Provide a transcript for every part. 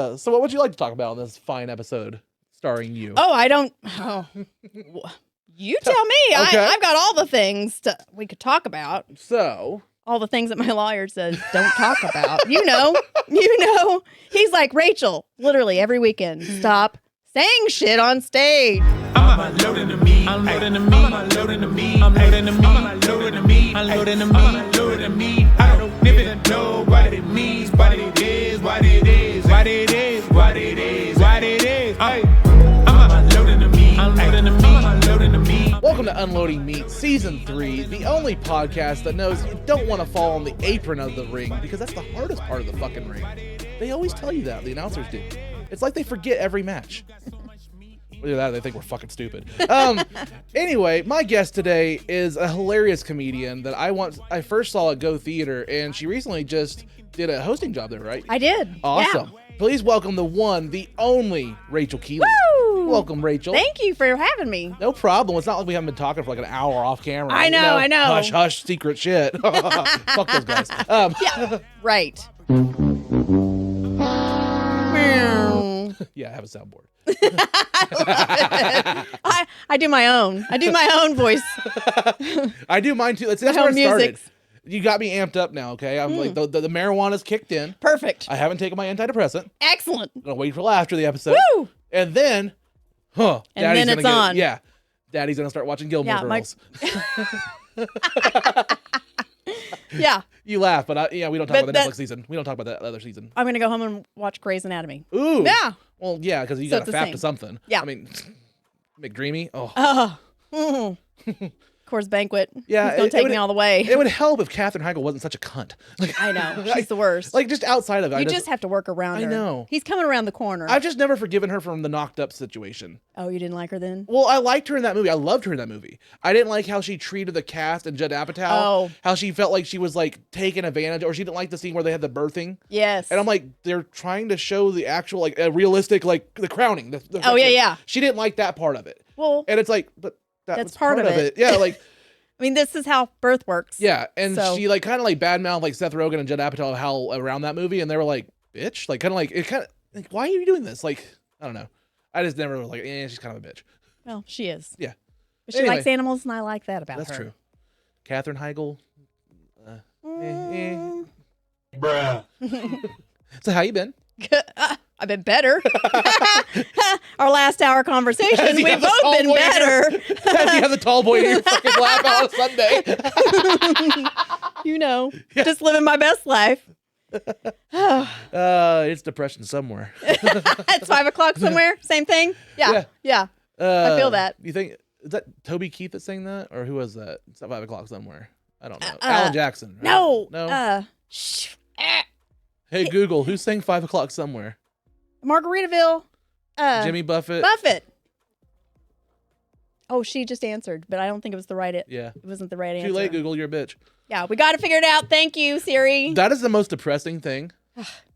So what would you like to talk about on this fine episode starring you? You tell me. Okay. I've got all the things we could talk about. So all the things that my lawyer says don't talk about. You know. He's like, Rachel, literally every weekend, stop saying shit on stage. I'm unloading the meat. I'm loading the meat. I'm unloading the meat. I'm loading the meat. I'm unloading the meat. I'm loading the meat. I'm unloading the meat. I don't even know what it means, what it is, what it is, what it is, what it is, what it is. Hey, I'm unloading the meat. I'm loading the meat. I'm unloading the meat. welcome to Unloading Meat Season 3, the only podcast that knows you don't want to fall on the apron of the ring because that's the hardest part of the fucking ring. They always tell you that, the announcers do. It's like they forget every match. Either that or they think we're fucking stupid. Anyway, my guest today is a hilarious comedian that I first saw at Go Theater, and she recently just did a hosting job there, right? I did. Awesome. Yeah. Please welcome the one, the only Rachel Keeley. Woo! Welcome, Rachel. Thank you for having me. No problem. It's not like we haven't been talking for like an hour off camera. I know. Hush, hush, secret shit. Fuck those guys. Yeah, right. Yeah, I have a soundboard. I do my own. I do my own voice. I do mine too. That's where it started. You got me amped up now, okay? I'm like, the marijuana's kicked in. Perfect. I haven't taken my antidepressant. Excellent. I'm going to wait till after the episode. Woo! And then, and then it's on. Yeah. Daddy's going to start watching Gilmore Girls. Yeah. You laugh, but we don't talk about the Netflix season. We don't talk about that other season. I'm going to go home and watch Grey's Anatomy. Ooh. Yeah. Well, yeah, because you got to fap to something. Yeah. I mean, McDreamy. Of course, Banquet. Yeah. He's going to take me all the way. It would help if Katherine Heigl wasn't such a cunt. Like, I know. She's the worst. Like, just outside of it. You just have to work around her. I know. He's coming around the corner. I've just never forgiven her from the knocked up situation. Oh, you didn't like her then? Well, I liked her in that movie. I loved her in that movie. I didn't like how she treated the cast and Judd Apatow. Oh. How she felt like she was like taken advantage, or she didn't like the scene where they had the birthing. Yes. And I'm like, they're trying to show the actual, like, a realistic, like, the crowning. Yeah. She didn't like that part of it. Well. And it's like, but that's was part of it. Yeah, like. I mean, this is how birth works. Yeah, and she like kind of like badmouthed like Seth Rogen and Judd Apatow how around that movie, and they were like, "Bitch," like kind of like, why are you doing this? Like, I don't know. I just never was like, she's kind of a bitch. Well, she is. Yeah, but she likes animals, and I like that about her. That's true. Katherine Heigl. Bruh. So how you been? I've been better. Our last hour conversation, we've both been better. As you have the tall boy in your fucking lap on a Sunday. Just living my best life. It's depression somewhere. It's 5 o'clock somewhere. Same thing. Yeah. I feel that. You think is that Toby Keith that sang that, or who was that? It's at 5 o'clock somewhere. I don't know. Alan Jackson. Right? No. Hey Google, who sang 5 o'clock somewhere? Margaritaville. Jimmy Buffett. Oh, she just answered, but I don't think it was the right. Yeah. It wasn't the right answer. Too late, Google. You're a bitch. Yeah, we got to figure it out. Thank you, Siri. That is the most depressing thing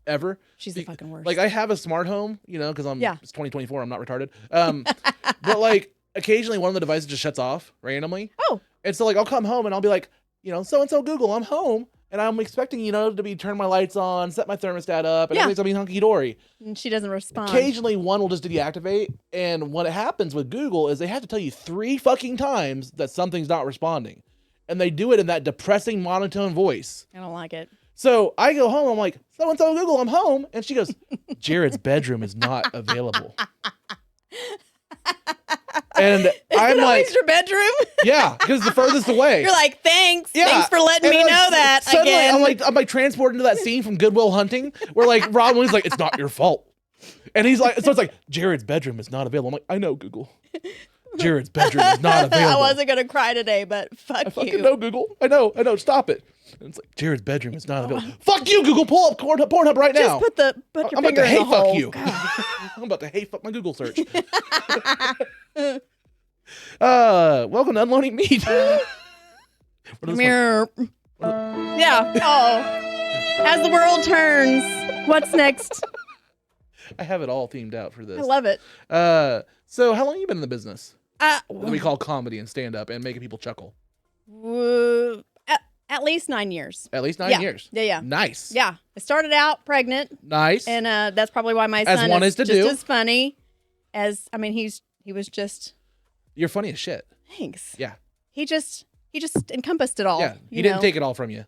ever. She's the fucking worst. Like, I have a smart home, because it's 2024. I'm not retarded. But like occasionally one of the devices just shuts off randomly. Oh. And so like I'll come home and I'll be like, so-and-so Google, I'm home. And I'm expecting, to be turn my lights on, set my thermostat up, and everything's gonna be hunky dory. And she doesn't respond. Occasionally, one will just deactivate, and what happens with Google is they have to tell you 3 fucking times that something's not responding, and they do it in that depressing monotone voice. I don't like it. So I go home, I'm like, so and so Google, I'm home, and she goes, Jared's bedroom is not available. And I'm like, your bedroom? Yeah, because it's the furthest away. You're like, thanks. Yeah. Thanks for letting me know that suddenly, again. I'm like transported into that scene from Good Will Hunting where like Robin Williams is like, it's not your fault. And he's like, so it's like, Jared's bedroom is not available. I'm like, I know, Google. Jared's bedroom is not available. I wasn't going to cry today, but fuck you. I fucking know, Google. I know. Stop it. And it's like, Jared's bedroom is not available. Fuck you, Google. Pull up Pornhub right now. Just put your finger in the hole. I'm about to hate fuck you. I'm about to hate fuck my Google search. Welcome to Unloading Meat. Mirror. Yeah. Oh. As the world turns, what's next? I have it all themed out for this. I love it. So how long have you been in the business? That we call comedy and stand-up and making people chuckle. At least 9 years. At least 9 Yeah. years. Yeah. Nice. Yeah. I started out pregnant. Nice. And that's probably why my son is just as funny as, I mean, he was just. You're funny as shit. Thanks. Yeah. He just encompassed it all. Yeah. He didn't take it all from you.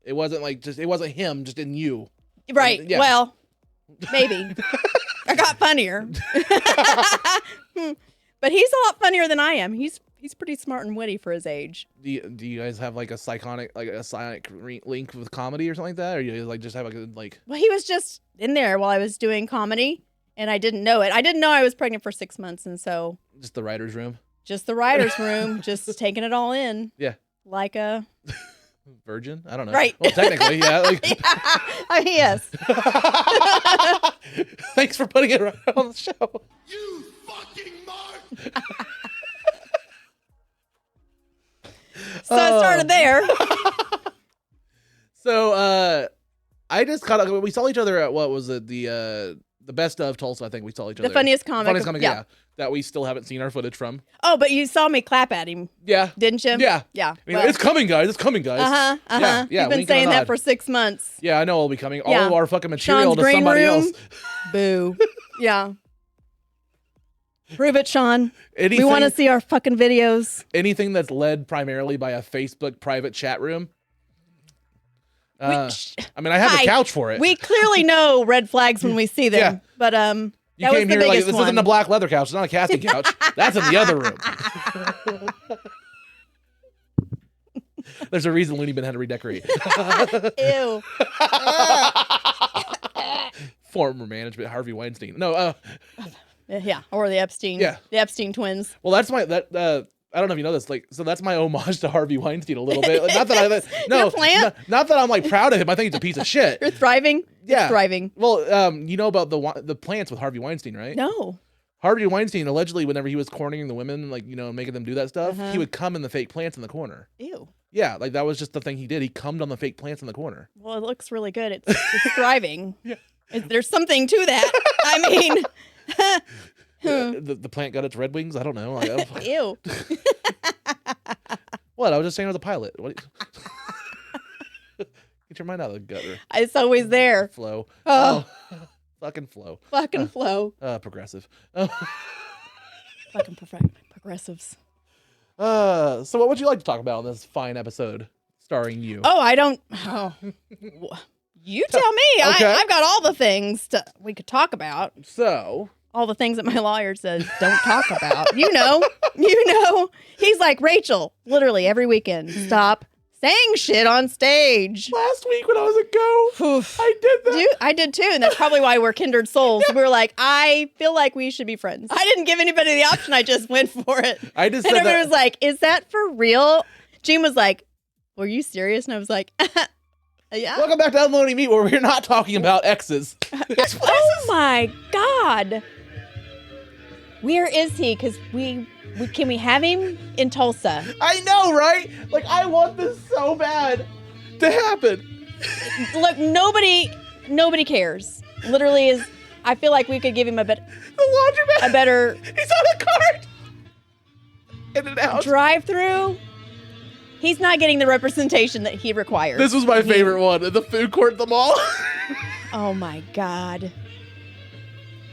It wasn't like it wasn't him, just in you. Right. Yeah. Well, maybe. I got funnier. But he's a lot funnier than I am. He's pretty smart and witty for his age. Do you guys have like a sonic link with comedy or something like that, or you like just have like? Well, he was just in there while I was doing comedy, and I didn't know it. I didn't know I was pregnant for 6 months, and so Just the writer's room. Just the writer's room, just taking it all in. Yeah. Like a virgin. I don't know. Right. Well, technically, yeah. Like. Yeah. I mean, yes. Thanks for putting it right on the show. You fucking mark. So I started there. So I just we saw each other at what was it, the best of Tulsa, I think we saw each other. The funniest comic. Yeah. That we still haven't seen our footage from. Oh, but you saw me clap at him. Yeah. Didn't you? Yeah. Yeah. I mean, it's coming, guys. It's coming, guys. Yeah. Yeah. You've been saying that for 6 months. Yeah, I know it'll be coming. Yeah. All of our fucking material Sean's to green somebody room. else. Boo. Yeah. Prove it, Sean. We want to see our fucking videos. Anything that's led primarily by a Facebook private chat room. I mean, I have a couch for it. We clearly know red flags when we see them. Yeah. But you came here like, this isn't a black leather couch. It's not a casting couch. That's in the other room. There's a reason Looney Bin had to redecorate. Ew. Former management, Harvey Weinstein. No, yeah, or the Epstein. Yeah. The Epstein twins. well, that's my I don't know if you know this. Like, so that's my homage to Harvey Weinstein a little bit. Like, not that Your plant? not that I'm like proud of him. I think he's a piece of shit. You're thriving? Yeah. It's thriving. Well, you know about the plants with Harvey Weinstein, right? No. Harvey Weinstein allegedly, whenever he was cornering the women, like, you know, making them do that stuff, he would cum in the fake plants in the corner. Ew. Yeah, like that was just the thing he did. He cummed on the fake plants in the corner. Well, it looks really good. It's thriving. Yeah. There's something to that. I mean. The plant got its red wings. I don't know. Like, Ew. what? I was just saying it was a pilot. What? Get your mind out of the gutter. It's always there. Flow. Oh. Fucking flow. Fucking flow. Progressive. Fucking progressives. So what would you like to talk about on this fine episode starring you? Oh, I don't. Oh. You tell me. Okay. I've got all the things we could talk about. So. All the things that my lawyer says don't talk about. You know. He's like, Rachel, literally every weekend, stop saying shit on stage. Last week when I was at Go, I did that. I did too, and that's probably why we're kindred souls. We were like, I feel like we should be friends. I didn't give anybody the option. I just went for it. I just and said everybody that. was like, is that for real? Gene was like, were you serious? And I was like, yeah. Welcome back to Unloading Meat, where we're not talking about exes. Oh my God. Where is he? Because can we have him in Tulsa? I know, right? Like, I want this so bad to happen. Look, nobody cares. Literally I feel like we could give him The laundromat. a better He's on a cart. In and out. drive-through. He's not getting the representation that he requires. This was my favorite one. The food court at the mall. Oh my God.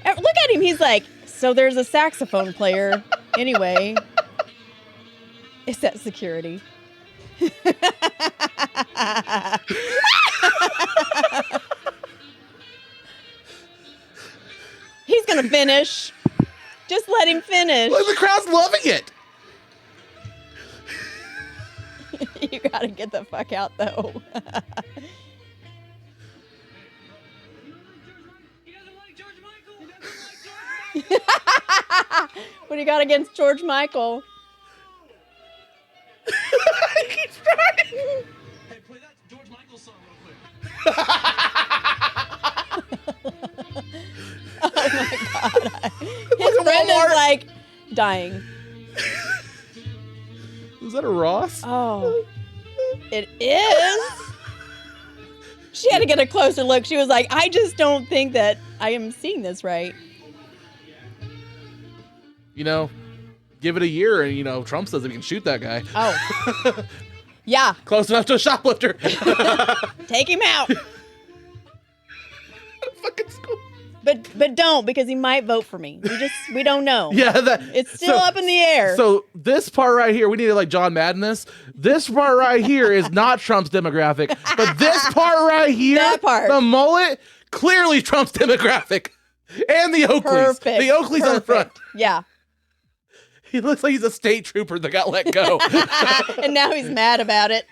Look at him. He's like, so there's a saxophone player. Anyway. Is that security? He's going to finish. Just let him finish. Like, the crowd's loving it. You got to get the fuck out, though. What do you got against George Michael? He keeps trying. Hey, play that George Michael song real quick. Oh my God. His friend is like dying. Is that a Ross? Oh, it is. She had to get a closer look. She was like, I just don't think that I am seeing this right. You know, give it a year and, you know, Trump says we can shoot that guy. Oh. Yeah. Close enough to a shoplifter. Take him out. Fucking school. But don't, because he might vote for me. We don't know. Yeah, It's still up in the air. So this part right here, we need to like John Madden this. This part right here is not Trump's demographic, but this part right here, That part. the mullet, clearly Trump's demographic, and the Oakleys. Perfect. The Oakleys on the front. Yeah. He looks like he's a state trooper that got let go. And now he's mad about it.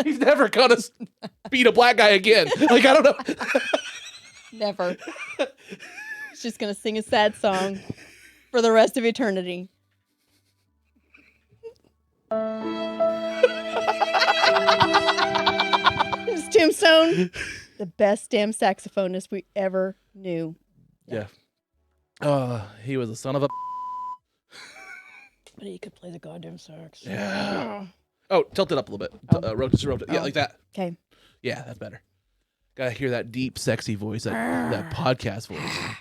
He's never gonna beat a black guy again. Like I don't know. Never. He's just going to sing a sad song for the rest of eternity. His tombstone, the best damn saxophonist we ever knew. Yeah. He was a son of a. But he could play the goddamn sax. Yeah. Oh, tilt it up a little bit. Rotate it. Yeah, like that. Okay. Yeah, that's better. Gotta hear that deep, sexy voice, that podcast voice.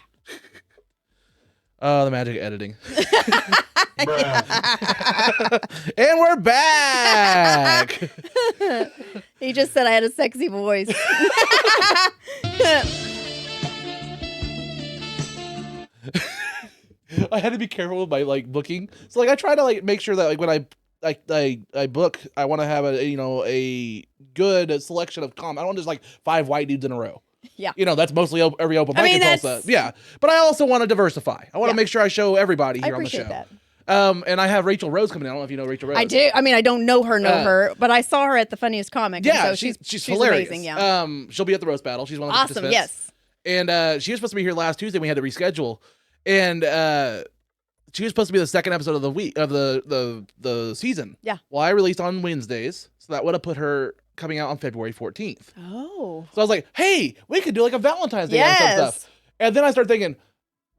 Oh, the magic of editing. And we're back. He just said I had a sexy voice. I had to be careful with my like booking. So like I try to like make sure that like when I book, I want to have a good selection of I don't want just like 5 white dudes in a row. Yeah. That's mostly every open mic in Tulsa. Yeah. But I also want to diversify. I want to make sure I show everybody here on the show. I appreciate that. And I have Rachel Rose coming in. I don't know if you know Rachel Rose. I do. I mean, I don't know her, but I saw her at the Funniest Comic. Yeah, so she's hilarious. Amazing, yeah. She'll be at the roast battle. She's one of the Awesome, participants. yes. And she was supposed to be here last Tuesday. We had to reschedule. And she was supposed to be the second episode of the week of the season. Yeah. Well, I released on Wednesdays, so that would have put her coming out on February 14th. Oh. So I was like, hey, we could do like a Valentine's Day Yes. episode stuff. And then I started thinking,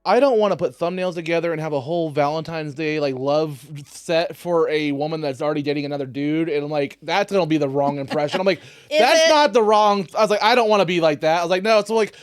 I don't want to put thumbnails together and have a whole Valentine's Day like love set for a woman that's already dating another dude, and I'm like, that's gonna be the wrong impression. I'm like, that's not the wrong. I was like, I don't want to be like that. I was like, no. So like,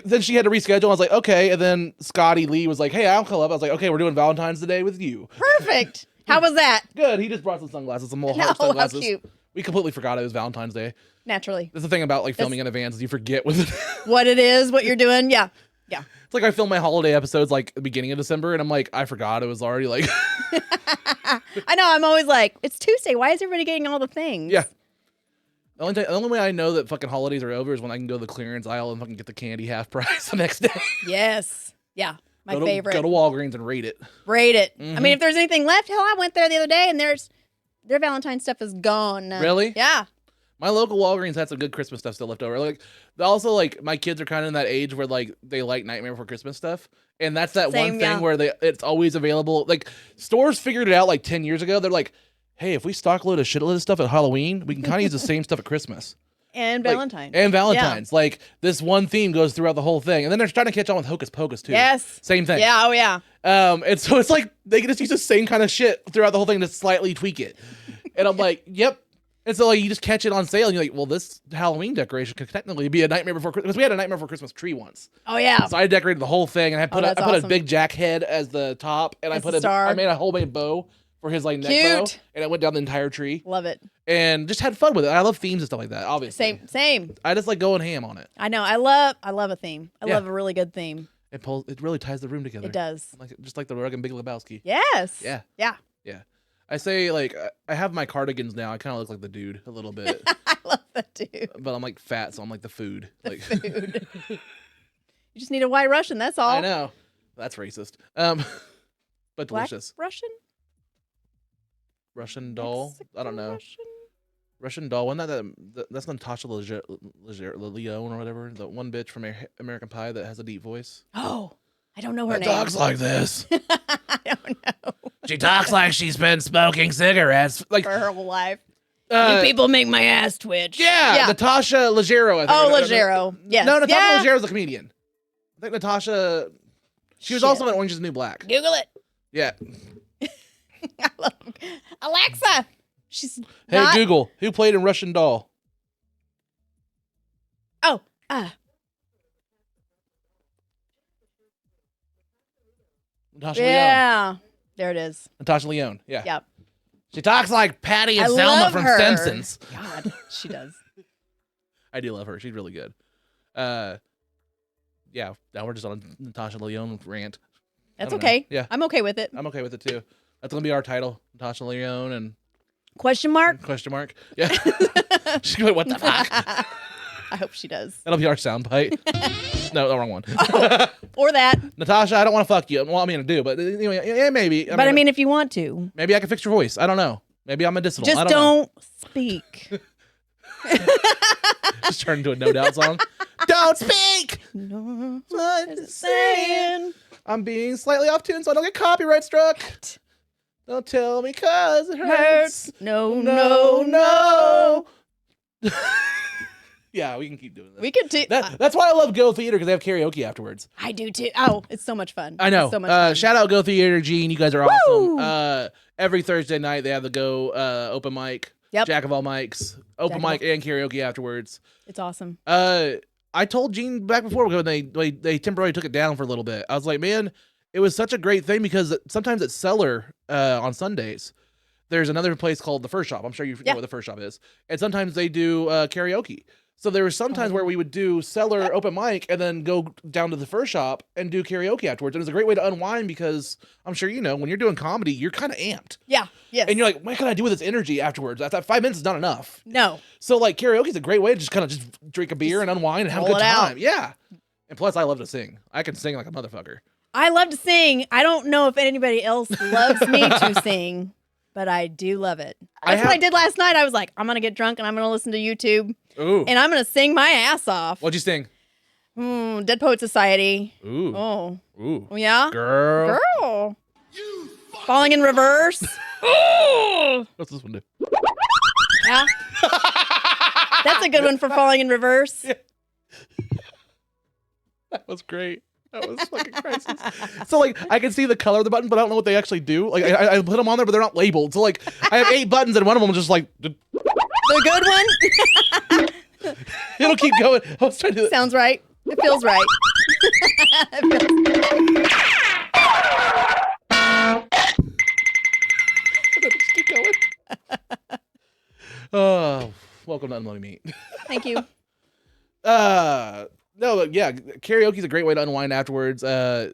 then she had to reschedule. I was like, okay. And then Scotty Lee was like, hey, I'll come up. I was like, okay, we're doing Valentine's Day with you. Perfect. How was that? Good. He just brought some sunglasses, some little heart No, how sunglasses. cute. We completely forgot it was Valentine's Day. Naturally. That's the thing about like filming in advance is you forget with What it is, what you're doing. Yeah. Yeah. It's like I film my holiday episodes like the beginning of December, and I'm like, I forgot it was already like. I know. I'm always like, it's Tuesday. Why is everybody getting all the things? Yeah. The only way I know that fucking holidays are over is when I can go to the clearance aisle and fucking get the candy half price the next day. Yes. Yeah. My favorite. Go to Walgreens and rate it. Rate it. I mean, if there's anything left, hell, I went there the other day and their Valentine's stuff is gone. Really? Yeah. My local Walgreens had some good Christmas stuff still left over. Like, also, like, my kids are kind of in that age where, like, they like Nightmare Before Christmas stuff. And that's that one thing where it's always available. Like, stores figured it out, like, 10 years ago. They're like, hey, if we stock load a shitload of stuff at Halloween, we can kind of use the same stuff at Christmas. And Valentine's. And Valentine's. Yeah. Like, this one theme goes throughout the whole thing. And then they're trying to catch on with Hocus Pocus, too. Yes. Same thing. Yeah, oh, yeah. And so it's like, they can just use the same kind of shit throughout the whole thing to slightly tweak it. And I'm like, yep. And so, like, you just catch it on sale, and you're like, well, this Halloween decoration could technically be a Nightmare Before Christmas. Because we had a Nightmare Before Christmas tree once. Oh, yeah. So I decorated the whole thing, and I put awesome. a big Jack head as the top, and As I made a homemade bow for his, like, neck bow, and it went down the entire tree. Love it. And just had fun with it. I love themes and stuff like that, obviously. Same. I just like going ham on it. I know. I love a theme. I love a really good theme. It really ties the room together. It does. Just like the rug and Big Lebowski. Yes. Yeah. Yeah. Yeah. I say, like, I have my cardigans now. I kind of look like the dude a little bit. I love that dude. But I'm, like, fat, so I'm, like, the food. Food. You just need a white Russian, that's all. I know. That's racist. But Black delicious. Russian doll? Mexican I don't know. Russian doll. Wasn't that's Natasha Leone or whatever. The one bitch from American Pie that has a deep voice. Oh, I don't know her name. Talks like this. I don't know. She talks like she's been smoking cigarettes like for her whole life. You people make my ass twitch. Yeah. Natasha Leggero. I think. Oh, Leggero. Yes. No, Natasha Leggero's a comedian. I think Natasha. She was also in Orange Is the New Black. Google it. Yeah. I love Alexa. She's Hey Google, who played in Russian Doll? Oh, Natasha yeah. Leone. There it is. Natasha Leone. Yeah. Yep. She talks like Patty and I Selma love from her. Simpsons. God, she does. I do love her. She's really good. Yeah, now we're just on a Natasha Lyonne rant. That's okay. Know. Yeah. I'm okay with it. I'm okay with it too. That's gonna be our title, Natasha Lyonne and Question mark? Yeah. She's going, what the fuck? I hope she does. That'll be our soundbite. No, the wrong one. Or that. Natasha, I don't want to fuck you. Well, I'm gonna do, but anyway, yeah, maybe. I mean, if you want to. Maybe I can fix your voice. I don't know. Maybe I'm medicinal. Just I don't speak. Just turn into a No Doubt song. Don't speak! No, What saying? I'm being slightly off tune so I don't get copyright struck. Don't tell me cause it hurts. No. Yeah, we can keep doing this. We could do. That's why I love Go Theater, because they have karaoke afterwards. I do too. Oh, it's so much fun. I know. It's so much fun. Shout out Go Theater, Gene. You guys are awesome. Every Thursday night they have the Go open mic. Yep. Jack of all mics. Open mic and karaoke afterwards. It's awesome. I told Gene back before when they temporarily took it down for a little bit. I was like, man, it was such a great thing because sometimes at Cellar on Sundays, there's another place called the First Shop. I'm sure you know what the First Shop is. And sometimes they do karaoke. So there were some times where we would do Cellar open mic and then go down to the First Shop and do karaoke afterwards. And it was a great way to unwind because I'm sure you know when you're doing comedy, you're kind of amped. Yeah. Yes. And you're like, what can I do with this energy afterwards? I thought 5 minutes is not enough. No. So like karaoke is a great way to just kind of just drink a beer and unwind and have a good time. Yeah. And plus I love to sing. I can sing like a motherfucker. I love to sing. I don't know if anybody else loves me to sing, but I do love it. That's what I did last night. I was like, I'm going to get drunk and I'm going to listen to YouTube. Ooh. And I'm going to sing my ass off. What'd you sing? Dead Poet Society. Ooh. Oh. Ooh. Yeah? Girl. Falling in Reverse. What's this one do? Yeah. That's a good one for Falling in Reverse. Yeah. That was great. That was fucking crisis. So like I can see the color of the button, but I don't know what they actually do. Like I put them on there, but they're not labeled. So like I have 8 buttons, and one of them is just like the good one. It'll keep going. I was trying to do that. Sounds right. It feels right. Just keep going. Oh, welcome to Unloading Meat. Thank you. No, yeah, karaoke is a great way to unwind afterwards.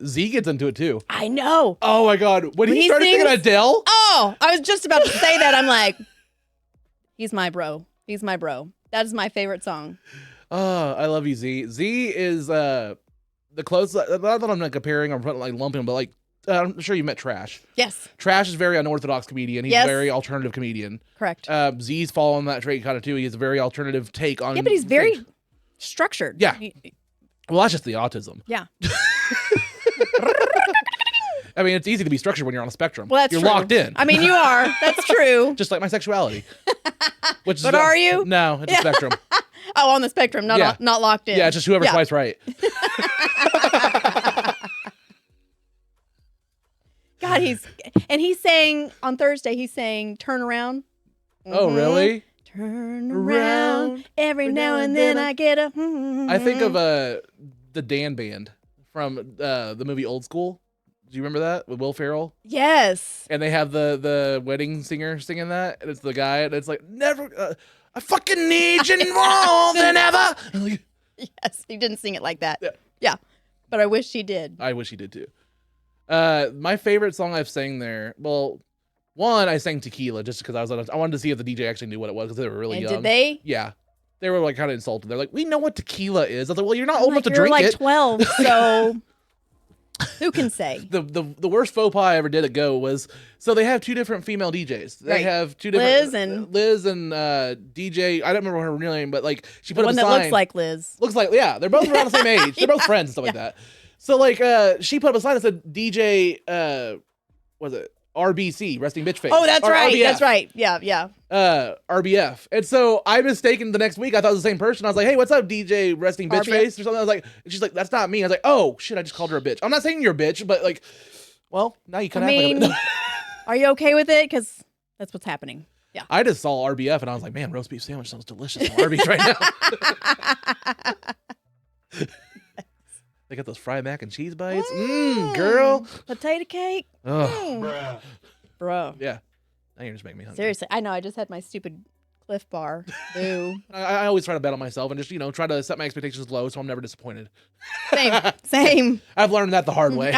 Z gets into it too. I know. Oh my god, when he started singing Adele. Oh, I was just about to say that. I'm like, he's my bro. He's my bro. That is my favorite song. Oh, I love you, Z. Z is the closest. Not that I'm not comparing or like lumping, but like I'm sure you met Trash. Yes. Trash is very unorthodox comedian. He's a very alternative comedian. Correct. Z's following that trait kind of too. He has a very alternative take on. Yeah, but he's very structured. Yeah. Well, that's just the autism. Yeah. I mean, it's easy to be structured when you're on a spectrum. Well, that's you're true. locked in. I mean, you are. That's true. Just like my sexuality. But are you? No, it's a spectrum. Oh, on the spectrum, not locked in. Yeah, it's just whoever swipes right. God, he's saying on Thursday, he's saying turn around. Oh, really? Turn around. Every now and then I get a. I think of the Dan Band from the movie Old School. Do you remember that with Will Ferrell? Yes. And they have the wedding singer singing that, and it's the guy, and it's like, never, I fucking need you more than ever. Yes, he didn't sing it like that. Yeah. But I wish he did. I wish he did too. My favorite song I've sang there, well, one, I sang Tequila just because I wanted to see if the DJ actually knew what it was because they were really young. Did they? Yeah. They were like kind of insulted. They're like, we know what tequila is. I was like, well, you're not old enough to drink it. You're like it. 12, so who can say? The worst faux pas I ever did at Go was, so they have 2 different female DJs. They have 2 different Liz and DJ. I don't remember her real name, but like she put up a sign. One that looks like Liz. Looks like, yeah, they're both around the same age. They're both friends and stuff like that. So like she put up a sign that said DJ was it RBC, resting bitch face. Oh, that's right. RBF. That's right. Yeah. RBF. And so I mistaken the next week. I thought it was the same person. I was like, hey, what's up, DJ resting bitch RBF? face or something. I was like, and she's like, that's not me. I was like, oh shit, I just called her a bitch. I'm not saying you're a bitch, but like, well, now you kind of act like a bitch. Are you okay with it? Because that's what's happening. Yeah. I just saw RBF and I was like, man, roast beef sandwich sounds delicious on Arby's right now. They got those fried mac and cheese bites. Girl. Potato cake. Oh. Bro. Yeah. Now you're just making me hungry. Seriously, I know. I just had my stupid Cliff Bar. Boo. I always try to bet on myself and just, try to set my expectations low so I'm never disappointed. Same. I've learned that the hard way.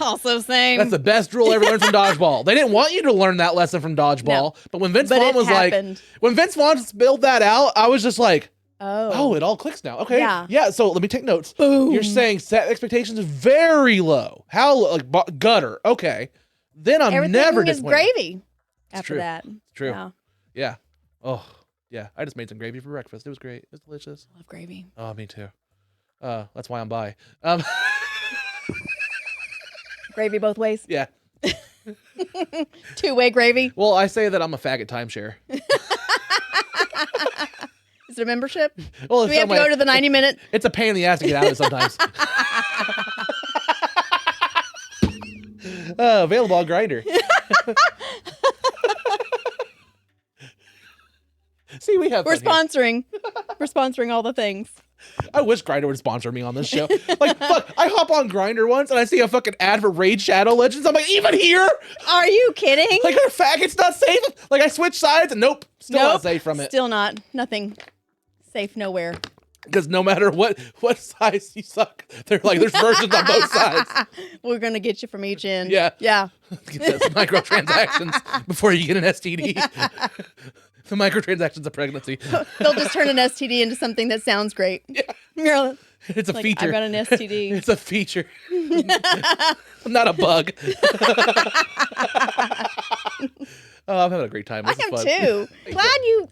Also same. That's the best rule I ever learned from dodgeball. They didn't want you to learn that lesson from dodgeball, No. but when Vince Vaughn was happened. when Vince Vaughn spilled that out, I was just like, oh, it all clicks now. Okay. Yeah. So let me take notes. Boom. You're saying set expectations very low. How low? Like gutter. Okay. Then I'm everything never is disappointed. gravy after true. that. It's true. Yeah. Yeah. Oh, yeah. I just made some gravy for breakfast. It was great. It was delicious. Love gravy. Oh, me too. That's why I'm bi. Gravy both ways. Yeah. Two-way gravy. Well, I say that I'm a faggot timeshare. Is it a membership? Well, Do we have to go to the 90-minute? It's a pain in the ass to get out of it sometimes. Available on Grindr. See, we have We're fun here. sponsoring. We're sponsoring all the things. I wish Grindr would sponsor me on this show. Like, fuck, I hop on Grindr once and I see a fucking ad for Raid Shadow Legends. I'm like, even here? Are you kidding? Like, are faggots not safe? Like, I switch sides and nope, still not safe from it. Still not. Nothing. Safe nowhere. Because no matter what size you suck, they're like, there's versions on both sides. We're going to get you from each end. Yeah. Yeah. Get those microtransactions before you get an STD. The microtransactions of pregnancy. They'll just turn an STD into something that sounds great. Yeah. You're It's a like, feature. I've got an STD. It's a feature. Not a bug. Oh, I'm having a great time. I This is am fun. too.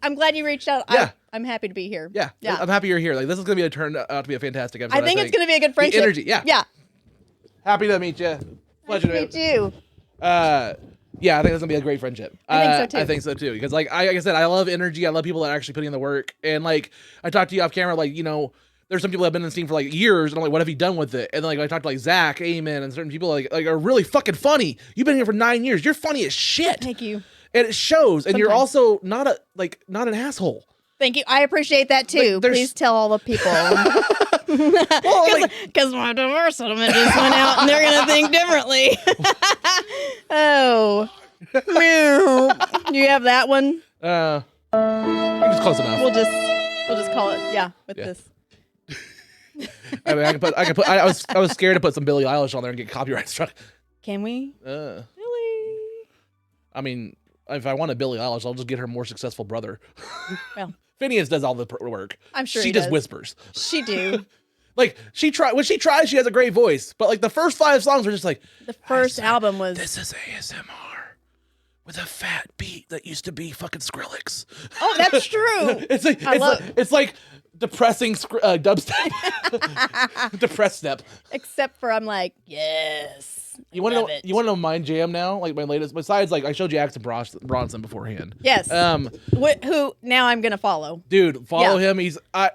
I'm glad you reached out. Yeah. I'm happy to be here. Yeah. I'm happy you're here. Like, this is going to turn out to be a fantastic episode. I think it's going to be a good friendship. The energy. Yeah. Yeah. Happy to meet you. Pleasure Nice to meet you. Yeah, I think that's gonna be a great friendship. I think so too. I think so too. Because like I said, I love energy. I love people that are actually putting in the work. And like I talked to you off camera, like, there's some people that have been in the scene for like years, and I'm like, what have you done with it? And then like I talked to like Zach, Amen, and certain people like are really fucking funny. You've been here for 9 years. You're funny as shit. Thank you. And it shows. And you're Sometimes. also not an asshole. Thank you. I appreciate that too. Like, Please tell all the people. Well, Because my divorce settlement just went out and they're going to think differently. Oh. Do you have that one? just close enough. We'll just call it, with this. I mean, I was scared to put some Billie Eilish on there and get copyright struck. Can we? Really? I mean, if I wanted Billie Eilish, I'll just get her more successful brother. Well, Phineas does all the work. I'm sure she he just does. whispers. She do. Like when she tries, she has a great voice. But like the first 5 songs were just like The first album was. This is ASMR with a fat beat that used to be fucking Skrillex. Oh, that's true. It's like depressing dubstep, depressed step. Except for I'm like, yes. You want to know my jam now? Like my latest. Besides, like I showed you Axel Bronson beforehand. Yes. Who now I'm gonna follow. Dude, follow him. I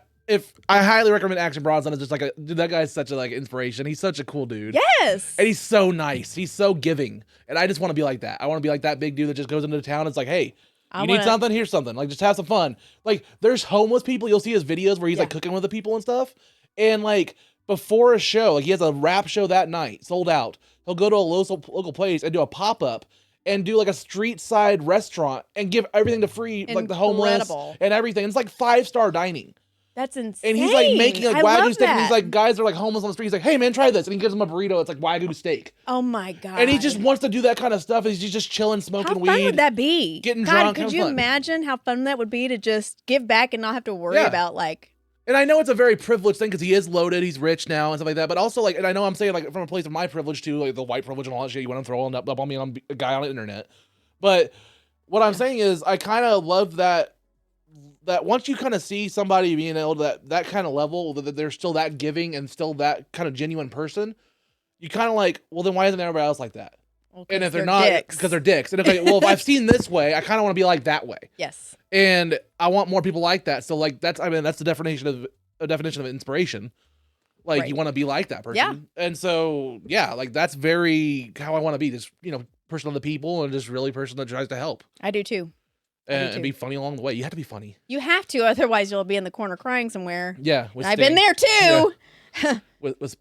highly recommend Action Bronson. It's just like dude, that guy's such a like inspiration. He's such a cool dude. Yes. And he's so nice. He's so giving. And I just want to be like that. I want to be like that big dude that just goes into the town. And it's like, hey, need something? Here's something. Like, just have some fun. Like, there's homeless people. You'll see his videos where he's like cooking with the people and stuff. And like before a show, like he has a rap show that night, sold out. He'll go to a local place and do a pop-up and do like a street side restaurant and give everything to free, like the homeless and everything. It's like 5-star dining. That's insane. And he's like making like Wagyu steak. And That. he's like, guys are like homeless on the street. He's like, hey man, try this. And he gives them a burrito. It's like Wagyu steak. Oh my God. And he just wants to do that kind of stuff. And he's just chilling, smoking weed. How fun would that be? Getting God, drunk. could you imagine how fun that would be to just give back and not have to worry about like. And I know it's a very privileged thing because he is loaded, he's rich now and stuff like that. But also like, and I know I'm saying like from a place of my privilege too, like the white privilege and all that shit you want to throw up on me on a guy on the internet. But what I'm saying is I kind of love that once you kind of see somebody being able to that kind of level, that they're still that giving and still that kind of genuine person, you kind of like, well, then why isn't everybody else like that? Well, and if they're not, because they're dicks. And if I've seen this way, I kind of want to be like that way. Yes. And I want more people like that. So like that's the definition of inspiration. Like you want to be like that person. Yeah. And so like that's very how I want to be. This person of the people and just really person that tries to help. I do too. And be funny along the way. You have to be funny. You have to, otherwise you'll be in the corner crying somewhere. Yeah. I've been there too. Yeah. with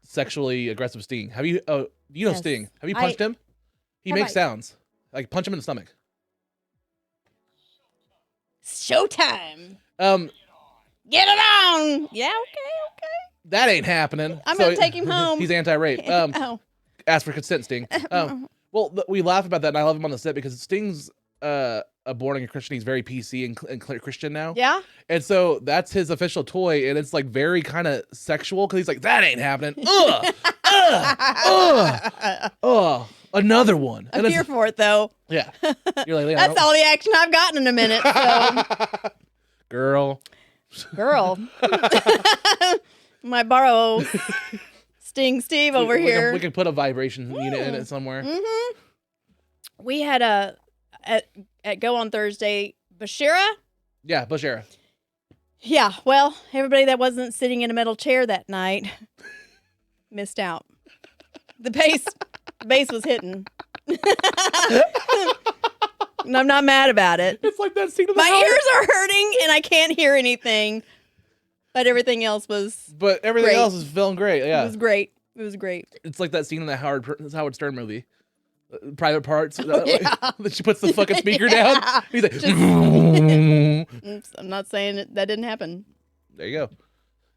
sexually aggressive Sting. Have you? You know Sting. Have you punched him? He makes sounds. Like punch him in the stomach. Showtime. Um, Get it on. Yeah, okay. that ain't happening. I'm gonna take him home. He's anti-rape. Oh. Ask for consent, Sting. Well, we laugh about that, and I love him on the set because Sting's born a Christian. He's very PC and Christian now. Yeah. And so that's his official toy, and it's like very kind of sexual because he's like, that ain't happening. Another one. I'm here for it though. Yeah. You're like, that's all the action I've gotten in a minute. So. Girl. Might borrow Sting Steve over here. We can put a vibration unit in it somewhere. Mm-hmm. We had at Go on Thursday, Bashira. Yeah, Bashira. Yeah, well, everybody that wasn't sitting in a metal chair that night missed out. The bass was hitting. And I'm not mad about it. It's like that scene of my ears are hurting and I can't hear anything. But everything else was everything else is feeling great. Yeah. It was great. It's like that scene in the Howard Stern movie. Private Parts. Yeah. She puts the fucking speaker down. He's like, Oops, I'm not saying that didn't happen. There you go.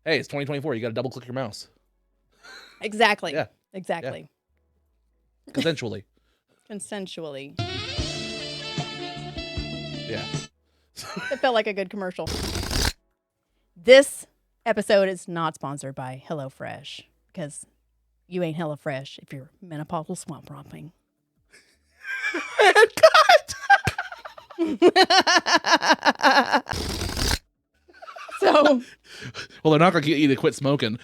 Hey, it's 2024. You got to double click your mouse. Exactly. Yeah. Exactly. Yeah. Consensually. Yeah. It felt like a good commercial. This episode is not sponsored by HelloFresh because you ain't HelloFresh if you're menopausal swamp romping. So, well, they're not gonna get you to quit smoking.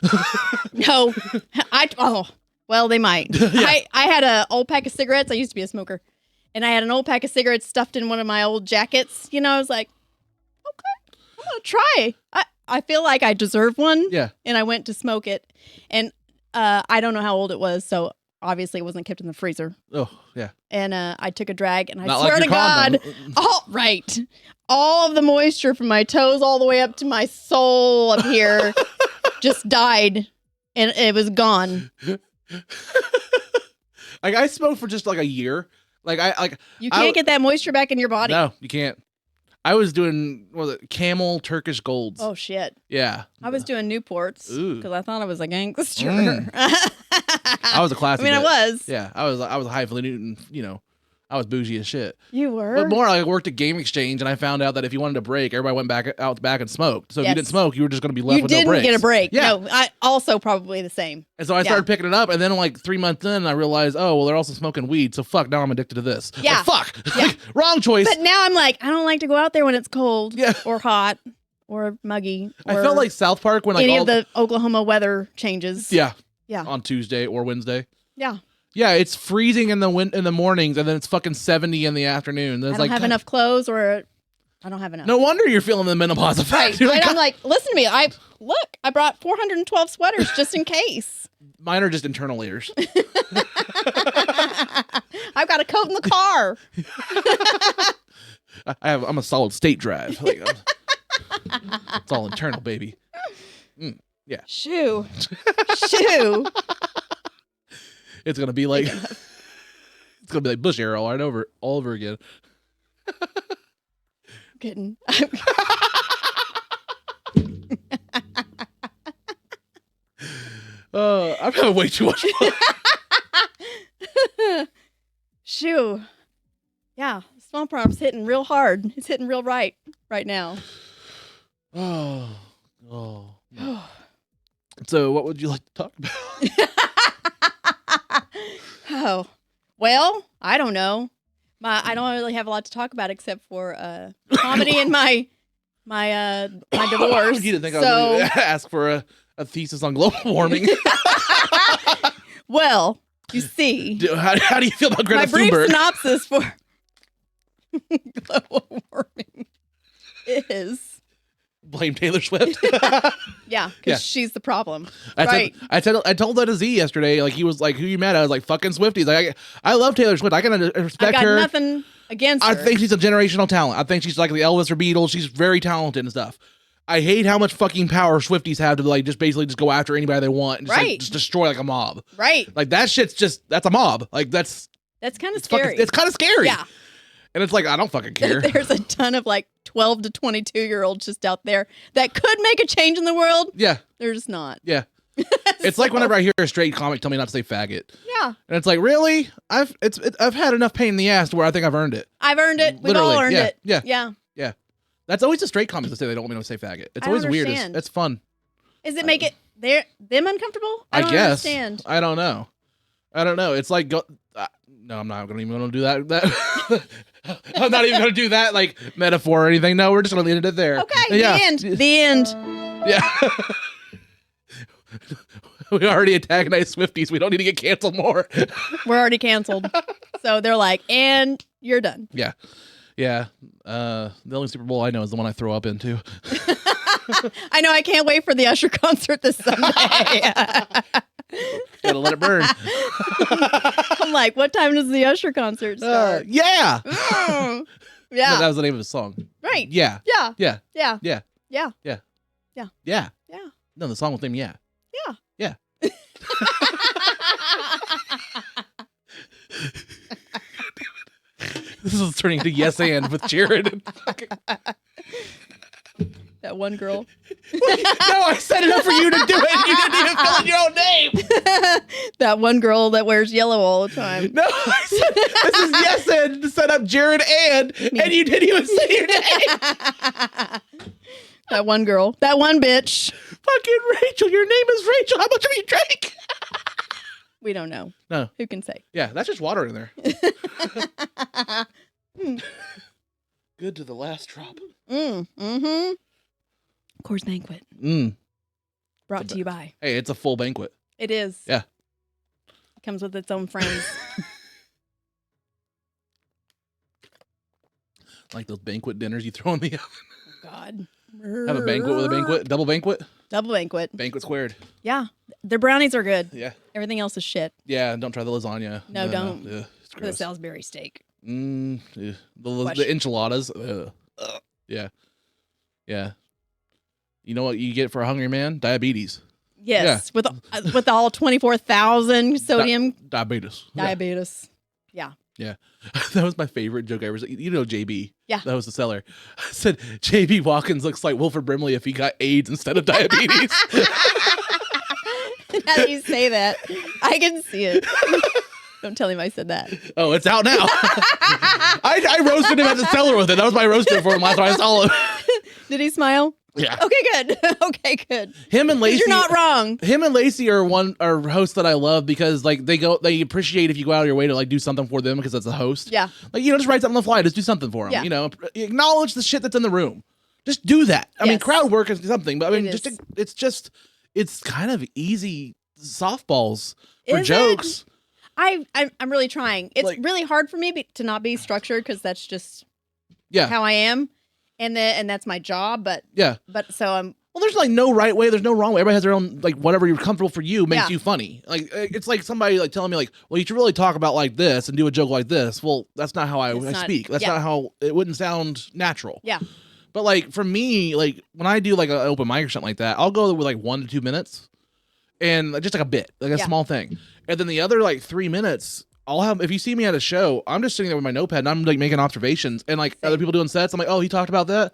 No, well, they might. Yeah. I had an old pack of cigarettes. I used to be a smoker, and I had an old pack of cigarettes stuffed in one of my old jackets. You know, I was like, okay, I'm gonna try. I feel like I deserve one. Yeah, and I went to smoke it, and I don't know how old it was, so. Obviously, it wasn't kept in the freezer. Oh, yeah. And I took a drag, and I Not swear like to God, all of the moisture from my toes all the way up to my soul up here just died, and it was gone. Like I smoked for just like a year. You can't get that moisture back in your body. No, you can't. I was doing Camel Turkish Golds. Oh shit. Yeah. I was doing Newports because I thought I was a gangster. I was a classy. I was. Yeah, I was a highfalutin. I was bougie as shit. You were. But more, I worked at Game Exchange, and I found out that if you wanted a break, everybody went out back and smoked. So if you didn't smoke, you were just going to be left with no breaks. You didn't get a break. Yeah. No, I also probably the same. And so I started picking it up, and then like 3 months in, I realized, oh, well, they're also smoking weed. So fuck, now I'm addicted to this. Yeah. Fuck. Yeah. Wrong choice. But now I'm like, I don't like to go out there when it's cold or hot or muggy. Or I felt like South Park when any of the Oklahoma weather changes. Yeah. Yeah. On Tuesday or Wednesday. Yeah. Yeah, it's freezing in the mornings, and then it's fucking 70 in the afternoon. There's I don't have enough clothes, or I don't have enough. No wonder you're feeling the menopause effect. Right. I'm like, listen to me. I brought 412 sweaters just in case. Mine are just internal layers. I've got a coat in the car. I'm a solid state drive. It's all internal, baby. Yeah. Shoo. It's gonna be like Bush era all over again. Kidding. I'm having way too much fun. Shoo. Yeah, Swamp Romp's hitting real hard. It's hitting real right now. Oh. So, what would you like to talk about? Oh, well, I don't know. I don't really have a lot to talk about except for comedy and my divorce. You didn't think I was going to ask for a thesis on global warming? Well, you see, how do you feel about Greta Thunberg? My brief Thunberg? synopsis for global warming is. Blame Taylor Swift. Yeah, because she's the problem. I told that to Z yesterday. Like he was like, "Who you mad at?" I was like, "Fucking Swifties." Like I love Taylor Swift. I can respect her. I got nothing against her. I think she's a generational talent. I think she's like the Elvis or Beatles. She's very talented and stuff. I hate how much fucking power Swifties have to like just basically just go after anybody they want and just destroy like a mob. Right. Like that shit's that's a mob. Like that's kind of scary. It's kind of scary. Yeah. And it's like, I don't fucking care. There's a ton of like 12 to 22-year-olds just out there that could make a change in the world. Yeah. There's not. Yeah. It's like whenever I hear a straight comic tell me not to say faggot. Yeah. And it's like, really? I've had enough pain in the ass to where I think I've earned it. I've earned it. We've Literally. all earned it. Yeah. Yeah. That's always the straight comics that say they don't want me to say faggot. It's I always don't weird. understand. It's fun. Is it make it them uncomfortable? I don't guess. understand. I don't know. It's like, no, I'm not even going to do that. I'm not even going to do that like metaphor or anything. No, we're just going to leave it there. Okay. Yeah. The end. The end. Yeah. We already antagonized Swifties. We don't need to get canceled more. We're already canceled. So they're like, and you're done. Yeah. Yeah. The only Super Bowl I know is the one I throw up into. I know. I can't wait for the Usher concert this Sunday. Gotta let it burn. I'm like, what time does the Usher concert start? Yeah. Mm. Yeah. No, that was the name of his song. Right. Yeah. Yeah. Yeah. Yeah. Yeah. Yeah. Yeah. Yeah. Yeah. Yeah. No, the song was named Yeah. Yeah. Yeah. This is turning to Yes and with Jared. That one girl. No, I set it up for you to do it. You didn't even fill in your own name. That one girl that wears yellow all the time. No, I said, this is Yes and to set up Jared and you didn't even say your name. That one girl. That one bitch. Fucking Rachel. Your name is Rachel. How much have you drank? We don't know. No. Who can say? Yeah, that's just water in there. Good to the last drop. Mm-hmm. Coors Banquet. Brought to you by. Hey, it's a full banquet. It is. Yeah. It comes with its own friends. Like those banquet dinners you throw in the oven. God. Have a banquet with a banquet. Double banquet. Double banquet. Banquet squared. Yeah. Their brownies are good. Yeah. Everything else is shit. Yeah, don't try the lasagna. No, don't. Ugh, it's For the gross. Salisbury steak. Yeah. The enchiladas. Ugh. Yeah. Yeah. You know what you get for a hungry man? Diabetes. Yes. Yeah. With all 24,000 sodium. Diabetes. Diabetes. Yeah. Yeah. That was my favorite joke I ever said. You know JB. Yeah. That was the seller. I said, JB Watkins looks like Wilford Brimley if he got AIDS instead of diabetes. Now that you say that, I can see it. Don't tell him I said that. Oh, it's out now. I roasted him at the cellar with it. That was my roaster for him last time I saw him. Did he smile? Yeah. Okay, good. Okay, good. Him and Lacey. You're not wrong. Him and Lacey are hosts that I love because like they appreciate if you go out of your way to like do something for them because that's a host. Yeah. Like, just write something on the fly, just do something for them. Yeah. Acknowledge the shit that's in the room. Just do that. I mean, Yes. crowd work is something, but I mean, It it's kind of easy softballs for Is jokes. I'm really trying. It's Like- really hard for me to not be structured because that's just Yeah. how I am, and that's my job. But Yeah. so I'm. Well, there's like no right way. There's no wrong way. Everybody has their own, like, whatever you're comfortable for you makes Yeah. you funny. Like, it's like somebody like telling me like, well, you should really talk about like this and do a joke like this. Well, that's not how I speak. That's not how it wouldn't sound natural. Yeah. But like for me, like when I do like an open mic or something like that, I'll go with like 1 to 2 minutes and just like a bit, like a small thing. And then the other like 3 minutes, I'll have, if you see me at a show, I'm just sitting there with my notepad and I'm like making observations and like other people doing sets. I'm like, oh, he talked about that.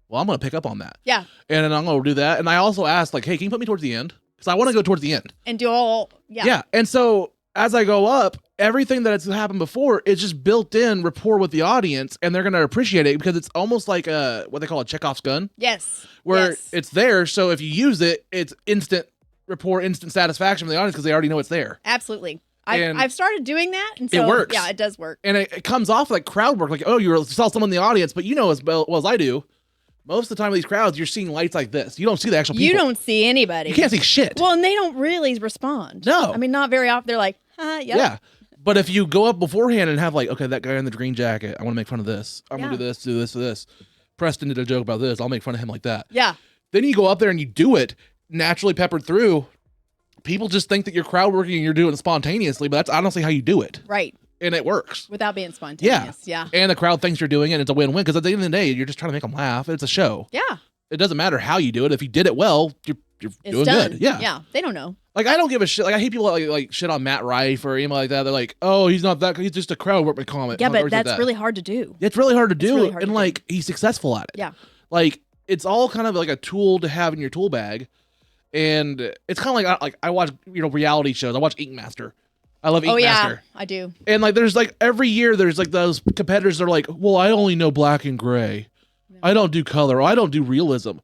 Well, I'm going to pick up on that. Yeah. And then I'm going to do that. And I also asked like, hey, can you put me towards the end? Because I want to go towards the end. And do all. Yeah. Yeah. And so as I go up, everything that has happened before is just built in rapport with the audience and they're going to appreciate it because it's almost like what they call a Chekhov's gun. Yes. Where Yes. it's there. So if you use it, it's instant rapport, instant satisfaction from the audience because they already know it's there. Absolutely. And I've started doing that. And so, it works. Yeah, it does work. And it comes off like crowd work. Like, oh, you saw someone in the audience, but you know as well as I do, most of the time with these crowds, you're seeing lights like this. You don't see the actual people. You don't see anybody. You can't see shit. Well, and they don't really respond. No. I mean, not very often. They're like, yep. Yeah. But if you go up beforehand and have like, okay, that guy in the green jacket, I want to make fun of this. I'm going to do this, do this, do this. Preston did a joke about this. I'll make fun of him like that. Yeah. Then you go up there and you do it naturally peppered through. People just think that you're crowd working and you're doing it spontaneously, but that's I don't see how you do it. Right. And it works. Without being spontaneous. Yeah. And the crowd thinks you're doing it. And it's a win-win because at the end of the day, you're just trying to make them laugh. It's a show. Yeah. It doesn't matter how you do it. If you did it well, you're It's doing done. good. Yeah. Yeah. They don't know. Like, I don't give a shit. Like, I hate people like shit on Matt Rife or anything like that. They're like, oh, he's not that. He's just a crowd workman comic. Yeah, but that's really hard to do. It's really hard to do. Really hard and to like, he's successful at it. Yeah. Like, it's all kind of like a tool to have in your tool bag. And it's kind of like I watch, reality shows. I watch Ink Master. I love Ink Master. Yeah, I do. And like, there's like every year there's like those competitors that are like, well, I only know black and gray. I don't do color. I don't do realism.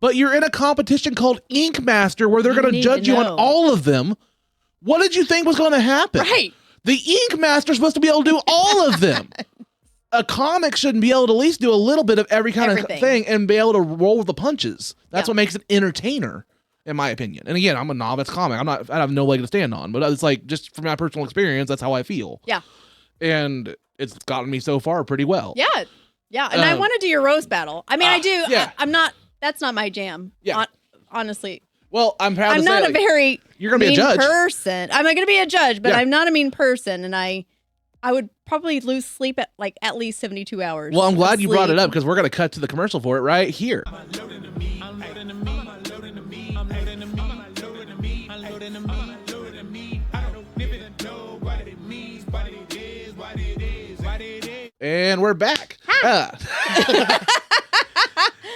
But you're in a competition called Ink Master where they're going to judge you on all of them. What did you think was going to happen? Right. The Ink Master's supposed to be able to do all of them. A comic shouldn't be able to at least do a little bit of every kind of thing and be able to roll with the punches. That's what makes an entertainer, in my opinion. And again, I'm a novice comic. I have no leg to stand on, but it's like, just from my personal experience, that's how I feel. Yeah. And it's gotten me so far pretty well. Yeah. Yeah. And I want to do your roast battle. I mean, I do. Yeah. I'm not, that's not my jam. Yeah. Honestly. Well, I'm proud to say, not a very you're gonna be a judge person. I'm going to be a judge, but I'm not a mean person. And I would probably lose sleep at least 72 hours. Well, I'm glad you brought it up because we're going to cut to the commercial for it right here. And we're back.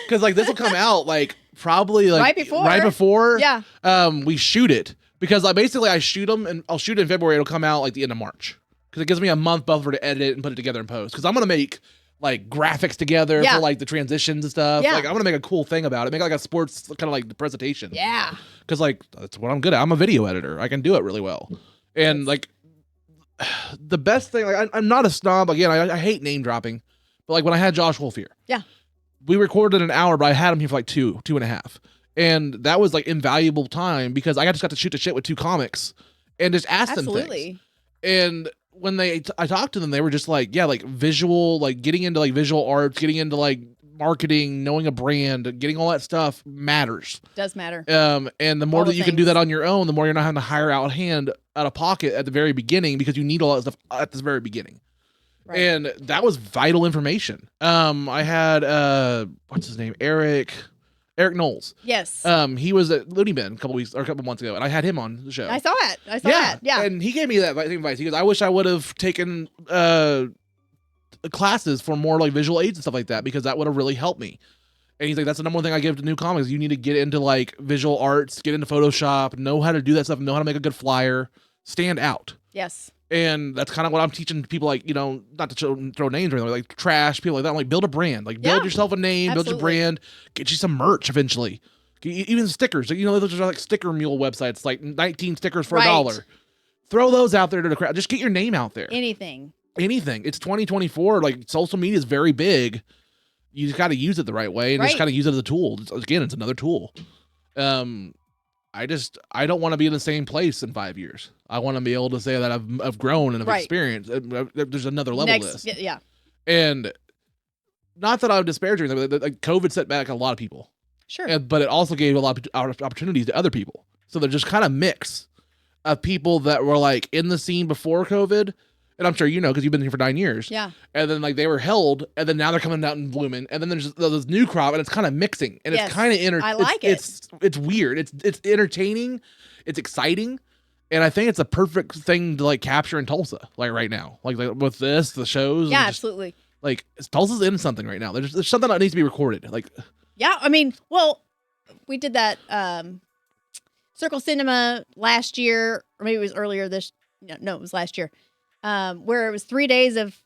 Because like this will come out like probably like right before we shoot it, because like basically I shoot them and I'll shoot it in February. It'll come out like the end of March because it gives me a month buffer to edit it and put it together in post, because I'm gonna make like graphics together for like the transitions and stuff. Like I'm gonna make a cool thing about it, make like a sports kind of like presentation. Yeah, because like that's what I'm good at. I'm a video editor. I can do it really well. And like the best thing, like I'm not a snob. Again, I hate name dropping, but like when I had Josh Wolf here, we recorded an hour, but I had him here for like two and a half, and that was like invaluable time because I just got to shoot the shit with two comics and just ask them things. And when I talked to them, they were just like, yeah, like visual, like getting into like visual arts, getting into like marketing, knowing a brand, getting all that stuff matters. Does matter. And the more that you can do that on your own, the more you're not having to hire out of pocket at the very beginning, because you need all that stuff at the very beginning. Right. And that was vital information. I had what's his name? Eric Knowles. Yes. He was at Looney Bin a couple months ago, and I had him on the show. I saw it. Yeah. And he gave me that advice. He goes, I wish I would have taken classes for more like visual aids and stuff like that, because that would have really helped me. And he's like, that's the number one thing I give to new comics. You need to get into like visual arts, get into Photoshop, know how to do that stuff, know how to make a good flyer, stand out. Yes. And that's kind of what I'm teaching people, like, not to throw names or anything, like trash people like that. I'm like, build a brand, like build yourself a name, build your brand, get you some merch eventually. Even stickers. Those are like sticker mule websites, like 19 stickers for $1. Throw those out there to the crowd. Just get your name out there. Anything. It's 2024. Like, social media is very big. You just got to use it the right way, and just kind of use it as a tool. It's another tool. I don't want to be in the same place in 5 years. I want to be able to say that I've grown and I've experienced. There's another level to this. Yeah. And not that I'm disparaging them, but like COVID set back a lot of people. Sure. But it also gave a lot of opportunities to other people. So they're just kind of mix of people that were like in the scene before COVID. And I'm sure because you've been here for 9 years. Yeah. And then like they were held, and then now they're coming out and blooming, and then there's this new crop, and it's kind of mixing, and it's kind of I like it. It's weird. It's entertaining. It's exciting, and I think it's a perfect thing to like capture in Tulsa, like right now, like with the shows. Yeah, absolutely. Like Tulsa's in something right now. There's something that needs to be recorded. Like. Yeah, I mean, well, we did that Circle Cinema last year, or maybe it was earlier this. No, it was last year. Where it was 3 days of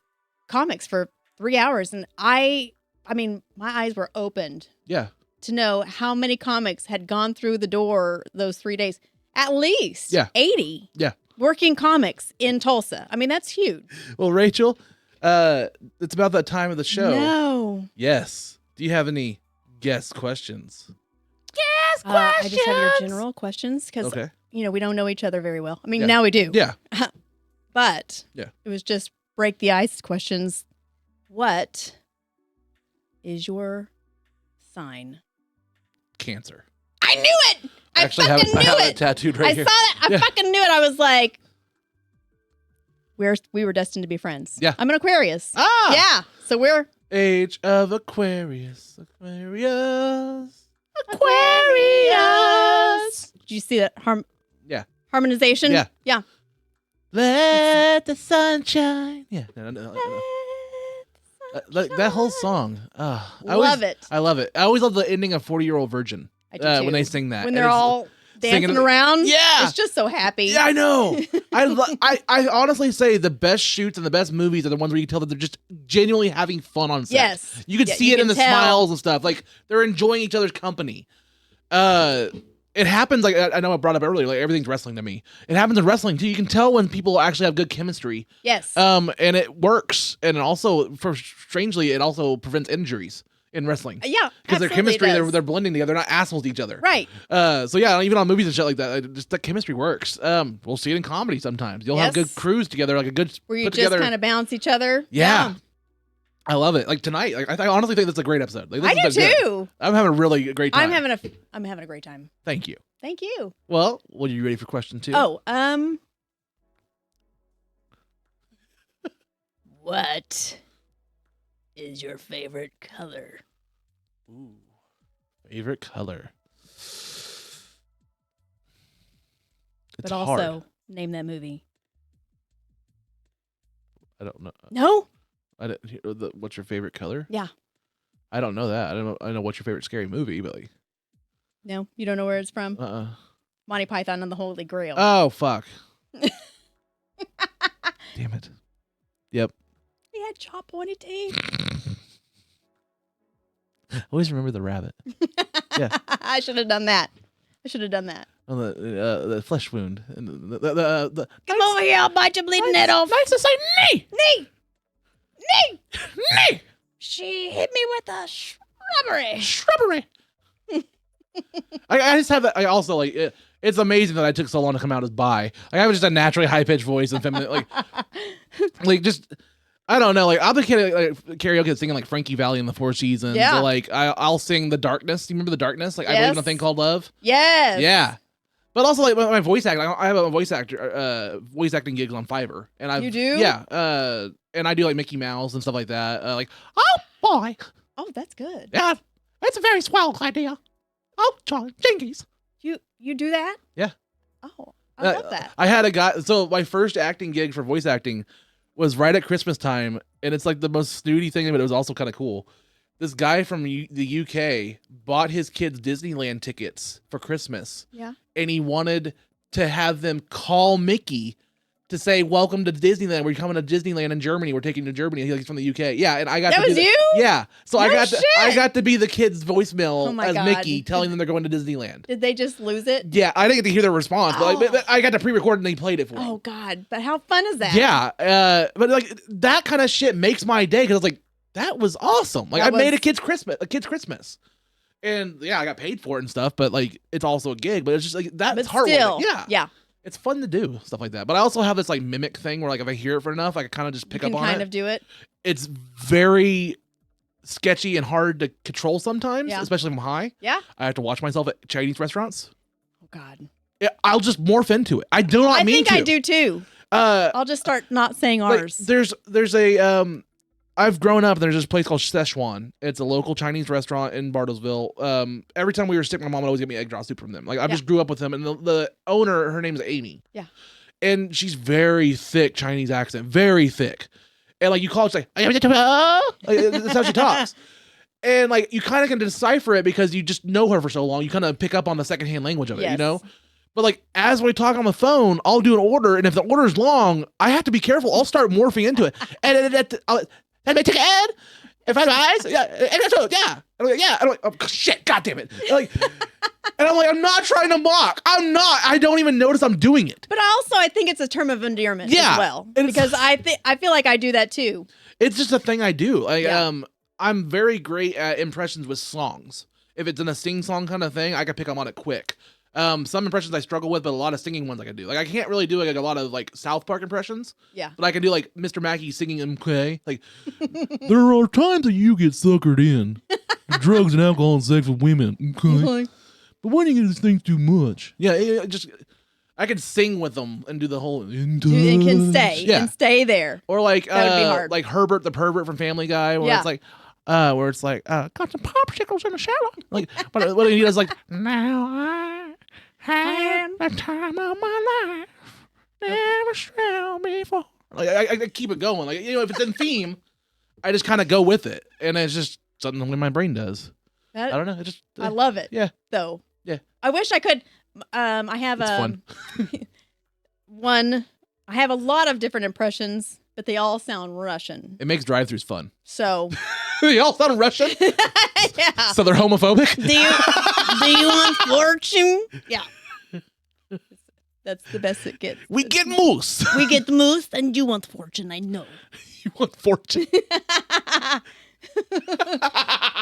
comics for 3 hours. And I mean, my eyes were opened. Yeah. To know how many comics had gone through the door those 3 days. At least 80. Yeah. Working comics in Tulsa. I mean, that's huge. Well, Rachel, it's about that time of the show. No. Yes. Do you have any guest questions? Yes, questions. I just have your general questions because, we don't know each other very well. I mean, now we do. Yeah. But it was just break the ice questions. What is your sign? Cancer. I knew it. I fucking knew it. I have it tattooed right here. I saw that. I fucking knew it. I was like, we were destined to be friends. Yeah. I'm an Aquarius. Ah. Yeah. So we're Age of Aquarius. Aquarius. Did you see that? Yeah. Harmonization. Yeah. Yeah. Let the sunshine. Yeah. Like that whole song. Love it. I love it. I always love the ending of 40-Year-Old Virgin. I do too. When they sing that. When they're all dancing around. Yeah. It's just so happy. Yeah, I know. I honestly say the best shoots and the best movies are the ones where you can tell that they're just genuinely having fun on set. Yes. You can see it in the smiles and stuff. Like they're enjoying each other's company. It happens, like, I know I brought up earlier, like, everything's wrestling to me. It happens in wrestling, too. You can tell when people actually have good chemistry. Yes. And it works. And also, strangely, it also prevents injuries in wrestling. Yeah, because their chemistry, they're blending together. They're not assholes to each other. Right. So, yeah, even on movies and shit like that, just the chemistry works. We'll see it in comedy sometimes. You'll have good crews together, like a good where you just kind of bounce each other. Yeah. I love it. Like tonight, like I honestly think that's a great episode. Like, I do too. Good. I'm having a really great time. I'm having a great time. Thank you. Thank you. Well, are you ready for question 2? Oh, what is your favorite color? Ooh, favorite color. It's but also hard. name that movie. I don't know. No. I didn't hear what's your favorite color? Yeah. I don't know that. I know what's your favorite scary movie, but like. No, you don't know where it's from. Monty Python and the Holy Grail. Oh fuck. Damn it. Yep. He had chop pointy teeth. I always remember the rabbit. Yeah. I should have done that. On the flesh wound and the Come over here, I'll bite your bleeding head off. Nice to say knee. Knee. She hit me with a shrubbery. I just have that. I also like it. It's amazing that I took so long to come out as bi. Like, I have just a naturally high pitched voice and feminine, like just I don't know. Like I'll be karaoke singing like Frankie Valli in the Four Seasons. Yeah. Or, like I'll sing The Darkness. Do you remember The Darkness? Like yes. I Believe in a Thing Called Love. Yes. Yeah. But also like my voice acting. I have a voice acting gigs on Fiverr. And you do? Yeah. And I do like Mickey Mouse and stuff like that. Like, oh boy. Oh, that's good. Yeah. It's a very swell idea. Oh, John Jinkies. You do that? Yeah. Oh, I love that. I had a guy. So my first acting gig for voice acting was right at Christmas time, and it's like the most snooty thing, but it was also kind of cool. This guy from the UK bought his kids Disneyland tickets for Christmas. Yeah. And he wanted to have them call Mickey to say, "Welcome to Disneyland. We're coming to Disneyland in Germany. We're taking you to Germany." He's from the UK. Yeah, and I got that to was you. Yeah, so No I got to be the kids' voicemail as God. Mickey, telling them they're going to Disneyland. Did they just lose it? Yeah, I didn't get to hear their response, but I got to pre-record and they played it for me. Oh God! But how fun is that? Yeah, but like that kind of shit makes my day because I was like, that was awesome. Like I made a kid's Christmas, and yeah, I got paid for it and stuff. But like, it's also a gig. But it's just like that's heartwarming. Yeah. It's fun to do stuff like that. But I also have this like mimic thing where like if I hear it for enough, I can kind of just pick up on it. Kind of do it. It's very sketchy and hard to control sometimes, especially if I'm high. Yeah. I have to watch myself at Chinese restaurants. Oh God. I'll just morph into it. I do not mean to. I think I do too. I'll just start not saying ours. Like, there's a I've grown up. There's this place called Szechuan. It's a local Chinese restaurant in Bartlesville. Every time we were sick, my mom would always get me egg drop soup from them. Like I just grew up with them, and the owner, her name is Amy. Yeah, and she's very thick Chinese accent, very thick, and like you call it, like that's how she talks, and like you kind of can decipher it because you just know her for so long. You kind of pick up on the secondhand language of it, you know. But like as we talk on the phone, I'll do an order, and if the order's long, I have to be careful. I'll start morphing into it, and and I take Ed, if I have eyes, yeah. I'm like, yeah. I'm like, oh shit, god damn it. Like, and I'm like, I'm not trying to mock. I don't even notice I'm doing it. But I think it's a term of endearment as well. Because I feel like I do that too. It's just a thing I do. Like, I'm very great at impressions with songs. If it's in a sing song kind of thing, I can pick up on it quick. Some impressions I struggle with, but a lot of singing ones I can do. Like I can't really do like a lot of like South Park impressions. Yeah. But I can do like Mr. Mackey singing MK. Like there are times that you get suckered in drugs and alcohol and sex with women. Okay. But when you get these things too much, I can sing with them and do the whole and can stay there. Or like that would be hard. Like Herbert the pervert from Family Guy, where it's like. Got some popsicles in the shower. Like, but what he does, like, now I Had the time of my life. Never strelled before. Like I keep it going. Like, if it's in theme, I just kind of go with it, and it's just something my brain does. I don't know. I love it. Yeah. Though. Yeah. I wish I could. I have fun. one. I have a lot of different impressions, but they all sound Russian. It makes drive-thrus fun. So. They all sound Russian. Yeah. So they're homophobic. Do you want fortune? Yeah. That's the best it gets. We get moose. We get moose, and you want fortune. I know. You want fortune.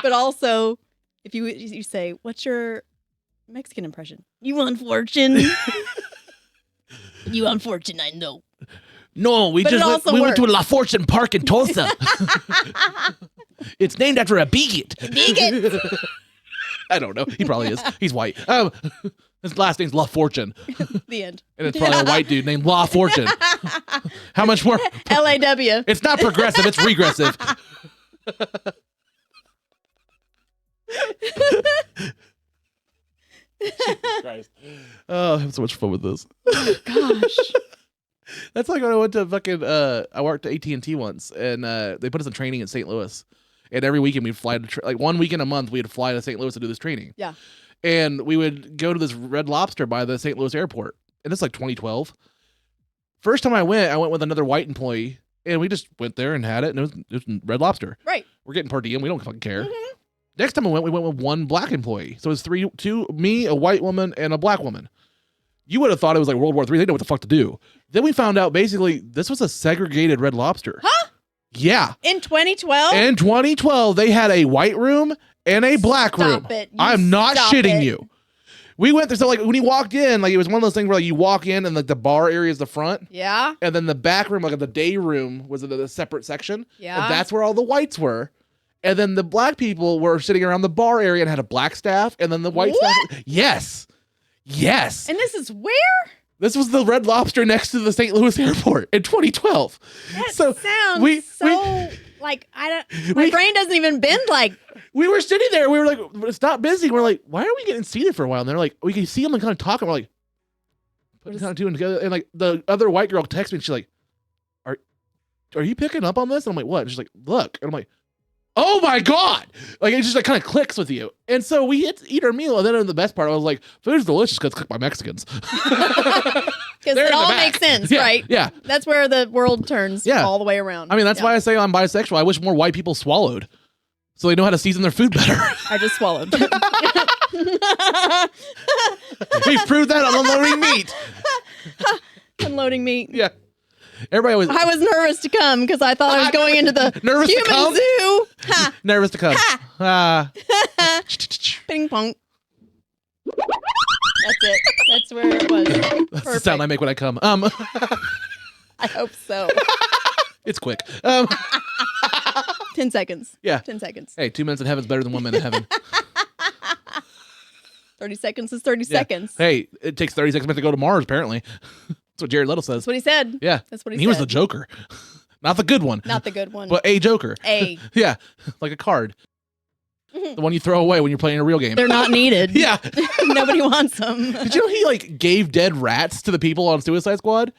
But also, if you say, "What's your Mexican impression?" You want fortune. You want fortune. I know. No, we went to La Fortune Park in Tulsa. It's named after a bigot. Bigot. I don't know. He probably is. He's white. His last name's La Fortune. The end. And it's probably a white dude named La Fortune. How much more? LAW. It's not progressive. It's regressive. Jesus Christ. Oh, I have so much fun with this. Gosh. That's like when I went to I worked at AT&T once, and they put us in training in St. Louis. And every weekend we'd fly to, like 1 weekend a month, we'd fly to St. Louis to do this training. Yeah. And we would go to this Red Lobster by the St. Louis airport. And it's like 2012. First time I went with another white employee, and we just went there and had it, and it was Red Lobster. Right. We're getting per diem. We don't fucking care. Mm-hmm. Next time we went with one black employee. So it was two, me, a white woman, and a black woman. You would have thought it was like World War III. They didn't know what the fuck to do. Then we found out basically this was a segregated Red Lobster. Huh? Yeah. In 2012? In 2012, they had a white room and a black room. Stop it. I'm not shitting you. We went there. So like when you walked in, like it was one of those things where like you walk in and like the bar area is the front. Yeah. And then the back room, like the day room, was a separate section. Yeah. And that's where all the whites were. And then the black people were sitting around the bar area and had a black staff. And then the white staff. Yes. Yes. And this is where? This was the Red Lobster next to the St. Louis airport in 2012. That so sounds like my brain doesn't even bend like. We were sitting there. We were like, it's not busy. We're like, why are we getting seated for a while? And they're like, we can see them and kind of talk. And we're like, what are kind of doing together? And like the other white girl texts me and she's like, are you picking up on this? And I'm like, what? And she's like, look. And I'm like, oh my God. Like it just like kind of clicks with you. And so we eat our meal. And then the best part, I was like, food's delicious because it's cooked by Mexicans. Because it all makes sense, yeah, right? Yeah. That's where the world turns all the way around. I mean, that's why I say I'm bisexual. I wish more white people swallowed so they know how to season their food better. I just swallowed. We've proved that on Unloading Meat. Unloading Meat. Yeah. Everybody always. I was nervous to come because I thought I was going into the nervous human to come? zoo. Ha. Nervous to come. Ah. Ping pong. That's it. That's where it was. That's the sound I make when I come. I hope so. It's quick. 10 seconds. Yeah. 10 seconds. Hey, 2 minutes in heaven's better than 1 minute in heaven. 30 seconds is 30 seconds. Hey, it takes 30 seconds to go to Mars, apparently. That's what Jared Little says. That's what he said. Yeah. That's what he said. He was the Joker. Not the good one. Not the good one. But a Joker. A. Yeah. Like a card. The one you throw away when you're playing a real game. They're not needed. Yeah. Nobody wants them. Did you know he like gave dead rats to the people on Suicide Squad?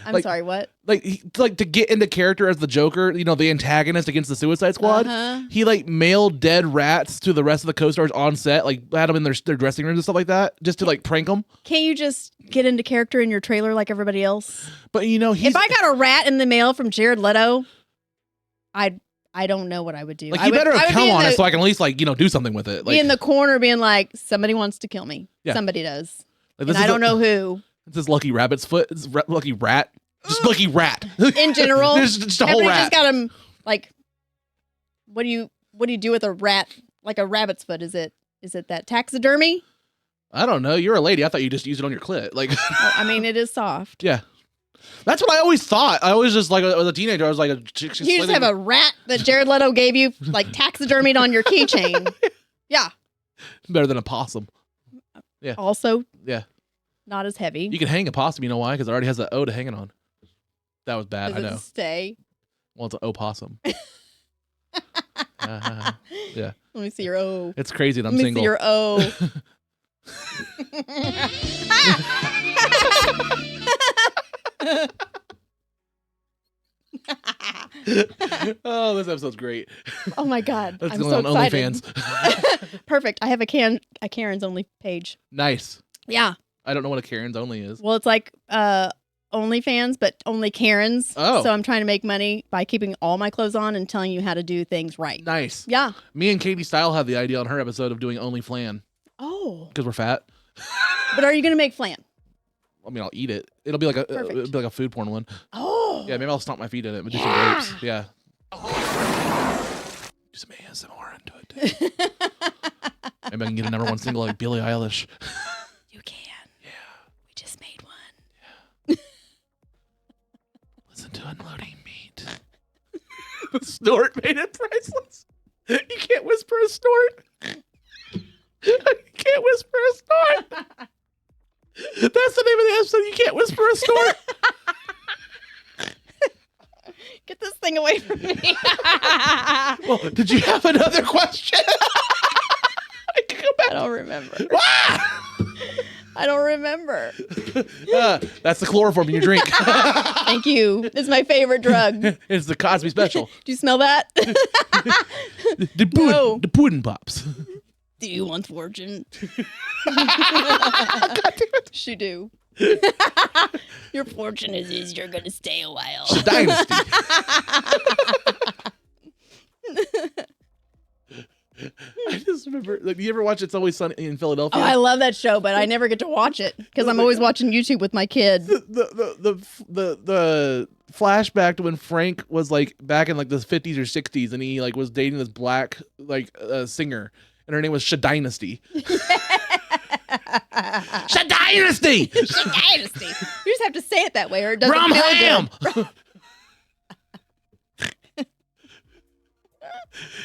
I'm sorry, what? Like to get into character as the Joker, you know, the antagonist against the Suicide Squad. He like mailed dead rats to the rest of the co-stars on set, like had them in their dressing rooms and stuff like that, just to like prank them. Can't you just get into character in your trailer like everybody else? But you know, if I got a rat in the mail from Jared Leto, I don't know what I would do. Like, you better have come on it so I can at least like, you know, do something with it. Like, be in the corner being like, somebody wants to kill me. Yeah. Somebody does. Like, and I don't know who. This is Lucky Rabbit's foot. It's Lucky Rat. Just Lucky Rat. In general. just a whole rat. Just got him like, what do you do with a rat, like a rabbit's foot? Is it that taxidermy? I don't know. You're a lady. I thought you just used it on your clit. Like, I mean, it is soft. Yeah. That's what I always thought. I always just like as a teenager, I was like, you just have a rat that Jared Leto gave you, like taxidermied on your keychain. Yeah. Better than a possum. Yeah. Also. Yeah. Not as heavy. You can hang a possum. You know why? Because it already has an O to hang it on. That was bad. Does I know. It stay. Well, it's an opossum. Yeah. Let me see your O. It's crazy that I'm Let me single. see your O. Oh, this episode's great. Oh my God. Let's I'm go so on excited. OnlyFans. Perfect. I have a Karen's Only page. Nice. Yeah. I don't know what a Karen's Only is. Well, it's like OnlyFans, but only Karen's. Oh. So I'm trying to make money by keeping all my clothes on and telling you how to do things right. Nice. Yeah. Me and Katie Style had the idea on her episode of doing Only Flan. Oh. Because we're fat. But are you going to make flan? I mean, I'll eat it. It'll be like a food porn one. Oh. Yeah, maybe I'll stomp my feet in it and do some grapes. Yeah. Do some ASMR into it. Too. Maybe I can get a #1 single like Billie Eilish. You can. Yeah. We just made one. Yeah. Listen to Unloading Meat. The snort made it priceless. You can't whisper a snort. You can't whisper a snort. That's the name of the episode. You can't whisper a snort. Get this thing away from me. Well, did you have another question? I can go back. I don't remember. Ah! I don't remember. That's the chloroform in your drink. Thank you. It's my favorite drug. It's the Cosby special. Do you smell that? The pudding pops. Do you want fortune? God damn it. She do. Your fortune is you're going to stay a while. Dynasty. I just remember, like, you ever watch It's Always Sunny in Philadelphia? Oh, I love that show, but I never get to watch it because I'm always watching YouTube with my kid. The flashback to when Frank was like back in like the 50s or 60s, and he like was dating this black like singer, and her name was Shadynasty. Shadynasty. Dynasty. You just have to say it that way, or it doesn't feel Ham. good.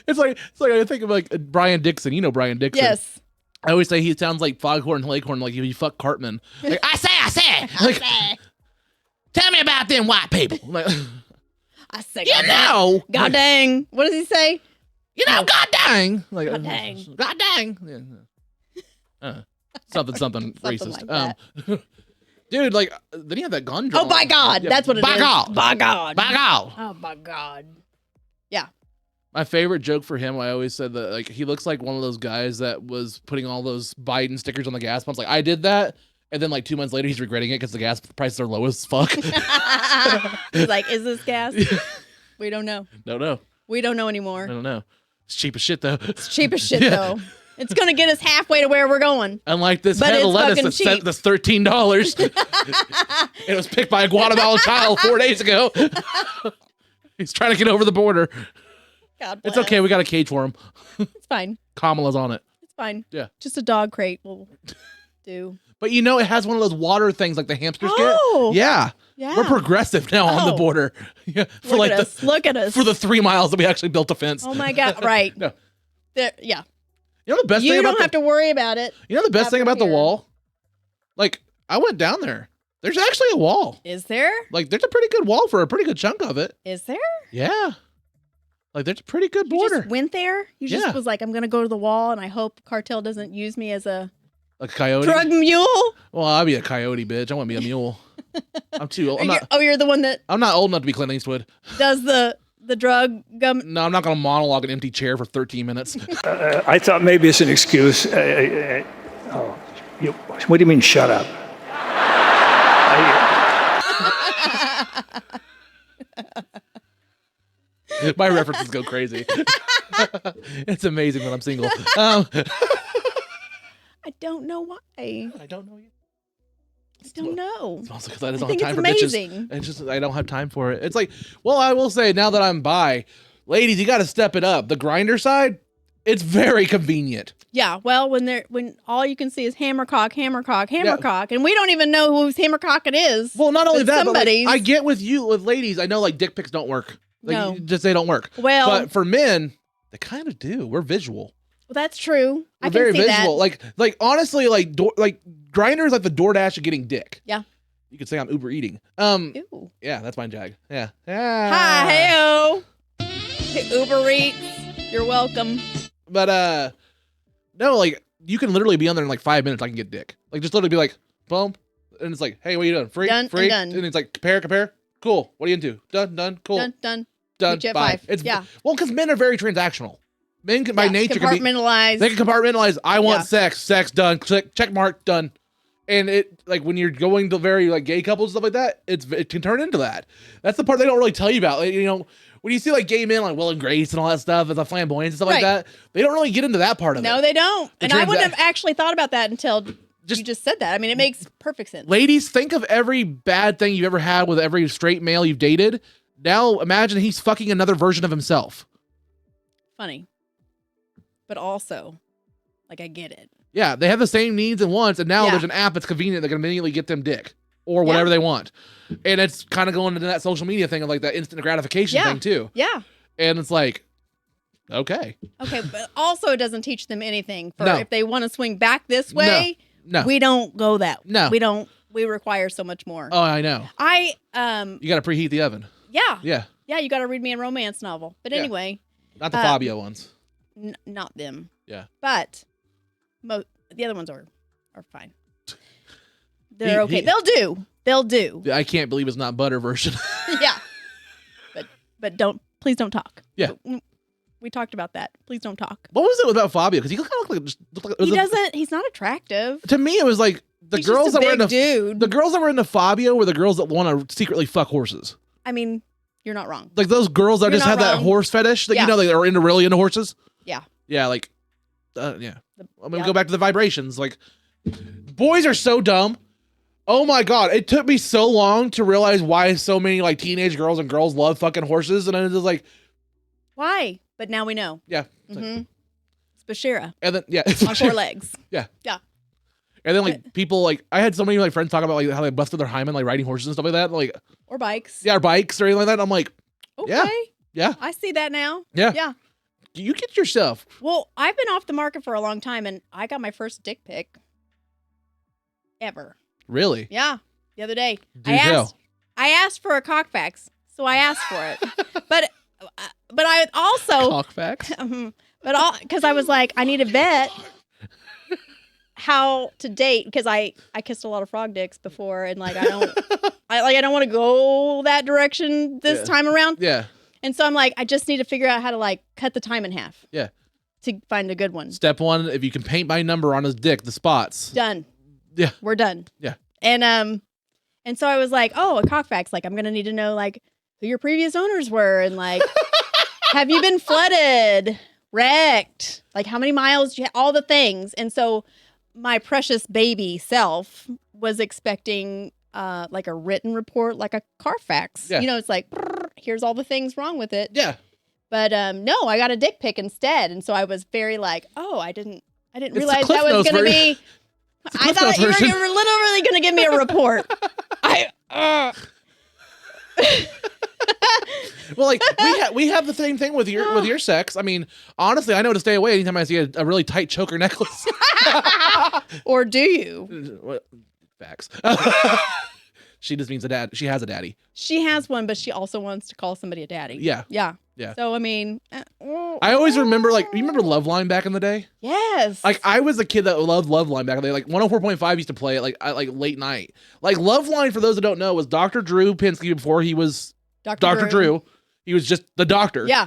It's like I think of like Brian Dixon. You know Brian Dixon. Yes. I always say he sounds like Foghorn Leghorn, like if you fuck Cartman. Like, I say. Like, tell me about them white people. Like, I say, you know. God dang. What does he say? You know, God dang. Like, God dang. God dang. Yeah. Something racist. Like that. Dude, like, then you have that gun drum. Oh, by God. Yeah. That's what it By is. God. By God. By God. Oh, by God. My favorite joke for him, I always said that, like, he looks like one of those guys that was putting all those Biden stickers on the gas pumps. Like, I did that, and then like 2 months later, he's regretting it because the gas prices are low as fuck. He's like, is this gas? We don't know. Don't know. We don't know I anymore. don't know. It's cheap as shit, though. It's cheap as shit, Yeah. though. It's going to get us halfway to where we're going. Unlike this But head of it's lettuce fucking that's cheap. $13. It was picked by a Guatemalan child 4 days ago. He's trying to get over the border. God bless. It's okay. We got a cage for him. It's fine. Kamala's on it. It's fine. Yeah. Just a dog crate will do. But you know, it has one of those water things like the hamsters Oh. get. Yeah. Yeah. We're progressive now on the Oh. border. Yeah. For Look like at us. Look at us. for the 3 miles that we actually built a fence. Oh, my God. Right. No. There, yeah. You know the best thing You about don't have to worry about it. You know the best thing after about the here. wall? Like, I went down there. There's actually a wall. Is there? Like, there's a pretty good wall for a pretty good chunk of it. Is there? Yeah. Like, there's a pretty good You border. just went there? You just Yeah. was like, I'm going to go to the wall, and I hope cartel doesn't use me as a Like a coyote. drug mule. Well, I'll be a coyote, bitch. I want to be a mule. I'm too old. You're the one that I'm not old enough to be Clint Eastwood. does the drug gum. No, I'm not going to monologue an empty chair for 13 minutes. I thought maybe it's an excuse. What do you mean, shut up? My references go crazy. It's amazing when I'm single. I don't know why. I don't know yet. I don't know. It's also because I just I don't have think time it's for amazing. bitches. It's just I don't have time for it. It's like, well, I will say now that I'm bi, ladies, you got to step it up. The grinder side, it's very convenient. Yeah, well, when all you can see is hammercock, and we don't even know whose hammercock it is. Well, not only But that, but like, somebody's. I get with ladies. I know like dick pics don't work. Like, No. they don't work. Well- but for men, they kind of do. We're visual. Well, that's true. I We're can very see visual. that. Like honestly, like Grindr is like the DoorDash of getting dick. Yeah. You could say I'm Uber eating. Ew. Yeah, that's my jag. Yeah. Hi, heyo. Uber Eats. You're welcome. But no, like you can literally be on there in like 5 minutes. I can get dick. Like just literally be like, boom, and it's like, hey, what are you doing? Free, Done, free, done. and it's like compare. Cool. What are you into? Done. Cool. Done. Done. Meet you at Bye. 5. It's Yeah. Well, because men are very transactional. Men can, by nature can be. Compartmentalize. They can compartmentalize. I want Yeah. sex done. Check mark done. And it like when you're going to very like gay couples and stuff like that, it can turn into that. That's the part they don't really tell you about. Like, you know, when you see like gay men like Will and Grace and all that stuff, and the flamboyance and stuff like that, they don't really get into that part of it. No, they don't. And I wouldn't have actually thought about that until you just said that. I mean, it makes perfect sense. Ladies, think of every bad thing you've ever had with every straight male you've dated. Now imagine he's fucking another version of himself. Funny. But also, like, I get it. Yeah, they have the same needs and wants, and now there's an app that's convenient that can immediately get them dick or whatever they want. And it's kind of going into that social media thing of like that instant gratification thing too. Yeah. And it's like, okay. Okay, but also it doesn't teach them anything for No. if they want to swing back this way. No. We don't go that. No. We don't. We require so much more. Oh, I know. You got to preheat the oven. Yeah. Yeah. Yeah, you got to read me a romance novel. But anyway. Not the Fabio ones. Not them. Yeah. But the other ones are fine. They're okay. They'll do. I can't believe it's not butter version. Yeah. But please don't talk. Yeah. We talked about that. Please don't talk. What was it about Fabio? Because he kind of looked like He's not attractive. To me, it was like the He's girls just a that were big dude. the girls that were into Fabio were the girls that want to secretly fuck horses. I mean, you're not wrong. Like those girls that You're just not had that wrong. horse fetish. That Yeah. you know they are really into horses. Yeah. Yeah, like, yeah. I'm gonna go back to the vibrations. Like, boys are so dumb. Oh my god, it took me so long to realize why so many like teenage girls and girls love fucking horses, and I was just like, Why? But now we know. yeah. Mm-hmm. It's Bashira And then on 4 legs. Yeah. Yeah. And then like people like I had so many like friends talk about like how they busted their hymen like riding horses and stuff like that. Like Or bikes. or bikes or anything like that. And I'm like, Okay. yeah. I see that now. Yeah. Yeah. You get yourself. Well, I've been off the market for a long time, and I got my first dick pic ever. Really? Yeah, the other day. Do tell. I asked for a cockfax, so I asked for it. but I also Cockfax. because I was like, I need to vet how to date because I kissed a lot of frog dicks before, and like I don't want to go that direction this time around. Yeah. And so I'm like, I just need to figure out how to like cut the time in half. Yeah. To find a good one. Step 1, if you can paint by number on his dick, the spots. Done. Yeah. We're done. Yeah. And so I was like, oh, a cockfax. Like, I'm gonna need to know like who your previous owners were and like have you been flooded, wrecked, like how many miles you all the things. And so my precious baby self was expecting like a written report, like a Carfax. Yeah. You know, it's like here's all the things wrong with it. Yeah. But no, I got a dick pic instead, and so I was very like, oh, I didn't the realize Cliff that was Notes going to version. be. I thought you were literally going to give me a report. Well, like we have the same thing with your sex. I mean, honestly, I know to stay away anytime I see a really tight choker necklace. Or do you? Facts. She just means a dad. She has a daddy. She has one, but she also wants to call somebody a daddy. Yeah. Yeah. Yeah. So I mean, I always remember you remember Loveline back in the day? yes. Like I was a kid that loved Loveline back in the day. Like 104.5 used to play it like late night. Like Loveline, for those that don't know, was Dr. Drew Pinsky before he was Dr. Drew. He was just the doctor. Yeah.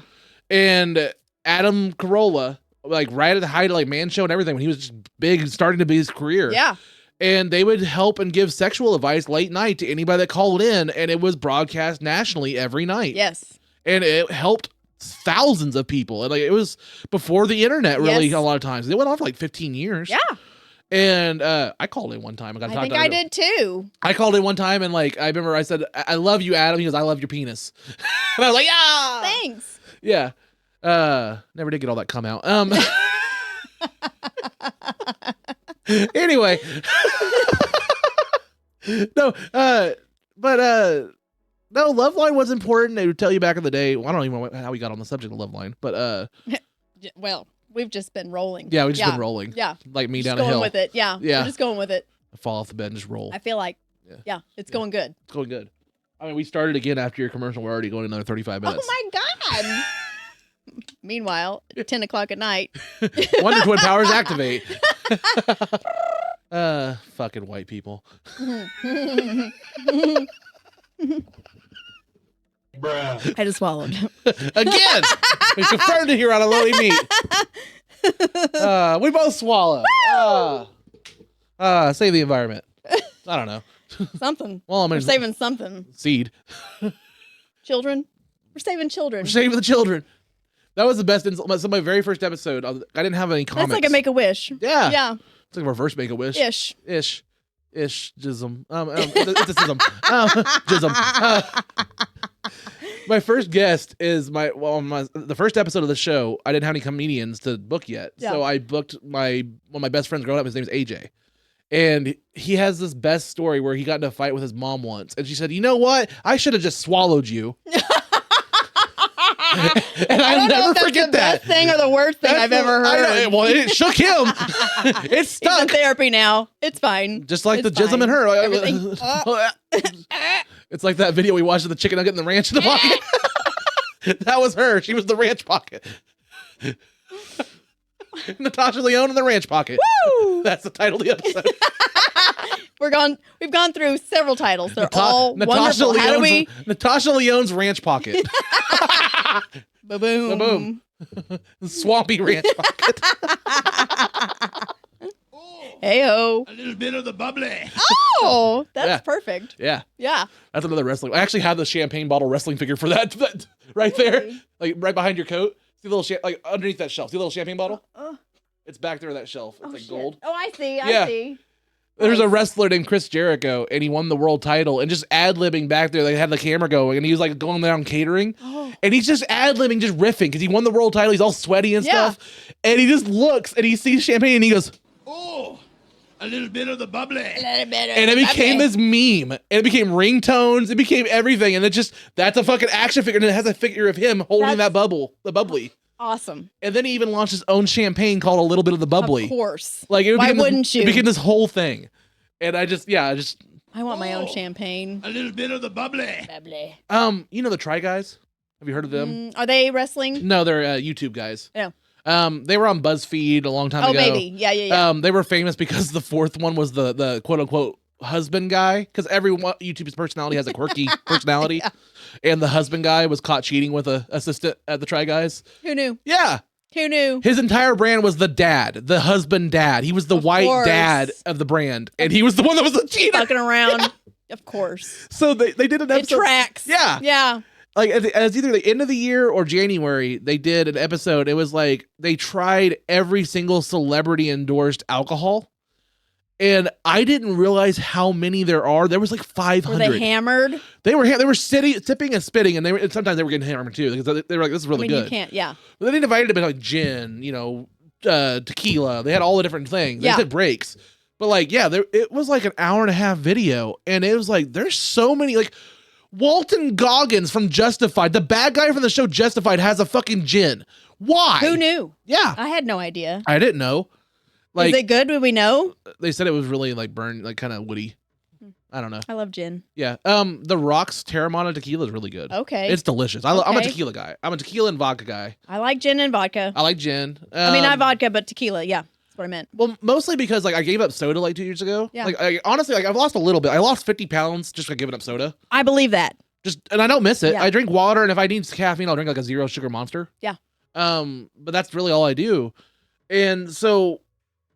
And Adam Carolla, like right at the height of like Man Show and everything, when he was just big, starting to be his career. Yeah. And they would help and give sexual advice late night to anybody that called in, and it was broadcast nationally every night. Yes. And it helped thousands of people. And like it was before the internet, really. Yes. A lot of times they went on for like 15 years. Yeah. And I called in one time. I think I did too. I called in one time, and like I remember I said, "I love you, Adam." He goes, "I love your penis." And I was like, "Yeah, Thanks. yeah." Never did get all that come out. Anyway, no, no, Loveline was important. They would tell you back in the day. Well, I don't even know how we got on the subject of Loveline, but Well, we've just been rolling. yeah, we just been rolling. Yeah. Like me Just down a going hill. with it. Yeah. Yeah. We're just going with it. I fall off the bed and just roll. I feel like, Yeah. it's going good. It's going good. I mean, we started again after your commercial. We're already going another 35 minutes. Oh my God. Meanwhile, 10 o'clock at night. Wonder Twin powers activate. Fucking white people. Bruh. I just swallowed. Again, we confirmed it here on Unloading Meat. We both swallow. Save the environment. I don't know. Something. Well, I mean, We're saving something. seed. Children. We're saving children. We're saving the children. That was the best insult. So my very first episode, I didn't have any comments. That's like a Make-A-Wish. Yeah. Yeah. It's like a reverse Make-A-Wish. Ish. Jism. It's a sism. Jism. My first guest is the first episode of the show. I didn't have any comedians to book yet, so I booked one of my best friends growing up. His name is AJ, and he has this best story where he got in a fight with his mom once, and she said, "You know what? I should have just swallowed you." And I'll never forget that. Best thing or the worst thing I've ever heard. Well, it shook him. It He's stuck. in therapy now. It's fine. Just like It's the jism fine. in her. Everything. It's like that video we watched of the chicken nugget and the ranch in the pocket. That was her. She was the ranch pocket. Natasha Lyonne in the ranch pocket. Woo! That's the title of the episode. We've gone through several titles. They're all wonderful. How do we? Natasha Lyonne's ranch pocket. Ba-boom. Boom. Swampy ranch pocket. Hey-ho. A little bit of the bubbly. Oh, that's Yeah. perfect. Yeah. Yeah. That's another wrestling. I actually have the champagne bottle wrestling figure for that right there. Like right behind your coat. See the little like underneath that shelf. See the little champagne bottle? It's back there in that shelf. It's like Shit. gold. Oh, I see. Yeah. I see. There's a wrestler named Chris Jericho, and he won the world title, and just ad-libbing back there. They had the camera going, and he was like going down catering, and he's just ad-libbing, just riffing, because he won the world title. He's all sweaty and Yeah. stuff, and he just looks, and he sees champagne, and he goes, Oh, a little bit of the bubbly. and it became this meme, and it became ringtones, it became everything, and that's a fucking action figure, and it has a figure of him holding that bubble, the bubbly. Awesome. And then he even launched his own champagne called A Little Bit of the Bubbly. Of course. Like it Why became wouldn't you? It became this whole thing, and I want my own champagne. A little bit of the bubbly. Bubbly. you know the Try Guys? Have you heard of them? Are they wrestling? No, they're YouTube guys. Yeah. They were on BuzzFeed a long time Oh, ago. maybe. Yeah. They were famous because the fourth one was the quote unquote husband guy, because every YouTube's personality has a quirky personality, Yeah. and the husband guy was caught cheating with an assistant at the Try Guys. Who knew? Yeah. Who knew? His entire brand was the dad, the husband dad. He was the white course. dad of the brand, and he was the one that was a cheater. Fucking around. Of course. So they did an It episode. tracks. Yeah. Yeah. Like as either the end of the year or January, they did an episode. It was like they tried every single celebrity endorsed alcohol, and I didn't realize how many there are. There was like 500. Were they hammered? They were sipping and spitting, and sometimes they were getting hammered too, because they were like, "This is really good." You can't. Yeah. But they divided it by like gin, tequila. They had all the different things. They Yeah. took breaks. But like, yeah, it was like an hour and a half video, and it was like there's so many like. Walton Goggins from Justified, the bad guy from the show Justified, has a fucking gin. Why? Who knew? Yeah, I had no idea. I didn't know. Like Is it good? Would we know? they said, it was really like burn, like kind of woody. I don't know. I love gin. Yeah. The Rock's Terramana tequila is really good. Okay. It's delicious. I'm a Okay. tequila guy. I'm a tequila and vodka guy. I like gin and vodka. I like gin. I mean, not vodka, but tequila. Yeah. That's what I meant. Well, mostly because like I gave up soda like 2 years ago. Yeah. Like honestly, like I've lost a little bit. I lost 50 pounds just by giving up soda. I believe that. And I don't miss it. Yeah. I drink water, and if I need caffeine, I'll drink like a 0 sugar Monster. Yeah. But that's really all I do. And so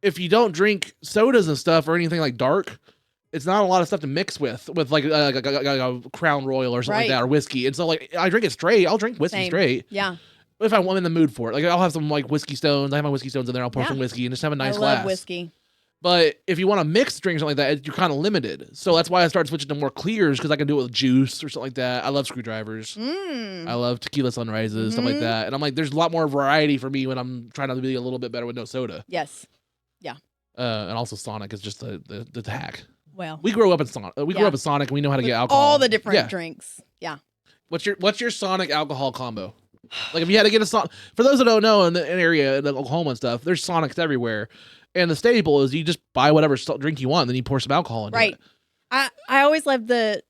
if you don't drink sodas and stuff or anything like dark, it's not a lot of stuff to mix with like a Crown Royal or something like Right. that, or whiskey. And so like I drink it straight. I'll drink whiskey Same. straight Yeah. if I'm in the mood for it. Like I'll have some like whiskey stones. I have my whiskey stones in there. I'll pour Yeah. some whiskey and just have a nice I glass. love whiskey. But if you want to mix drinks or something like that, you're kind of limited. So that's why I started switching to more clears, because I can do it with juice or something like that. I love screwdrivers. I love tequila sunrises, stuff like that. And I'm like, there's a lot more variety for me when I'm trying to be a little bit better with no soda. Yes. And also Sonic is just the hack. Well, We grew up in Sonic. We grew Yeah. up in Sonic, and we know how to with get alcohol. all the different Yeah. drinks. Yeah. What's your Sonic alcohol combo? Like if you had to get a Sonic, for those that don't know, in the area, in Oklahoma and stuff, there's Sonics everywhere. And the staple is you just buy whatever drink you want, and then you pour some alcohol into Right. it. I always loved the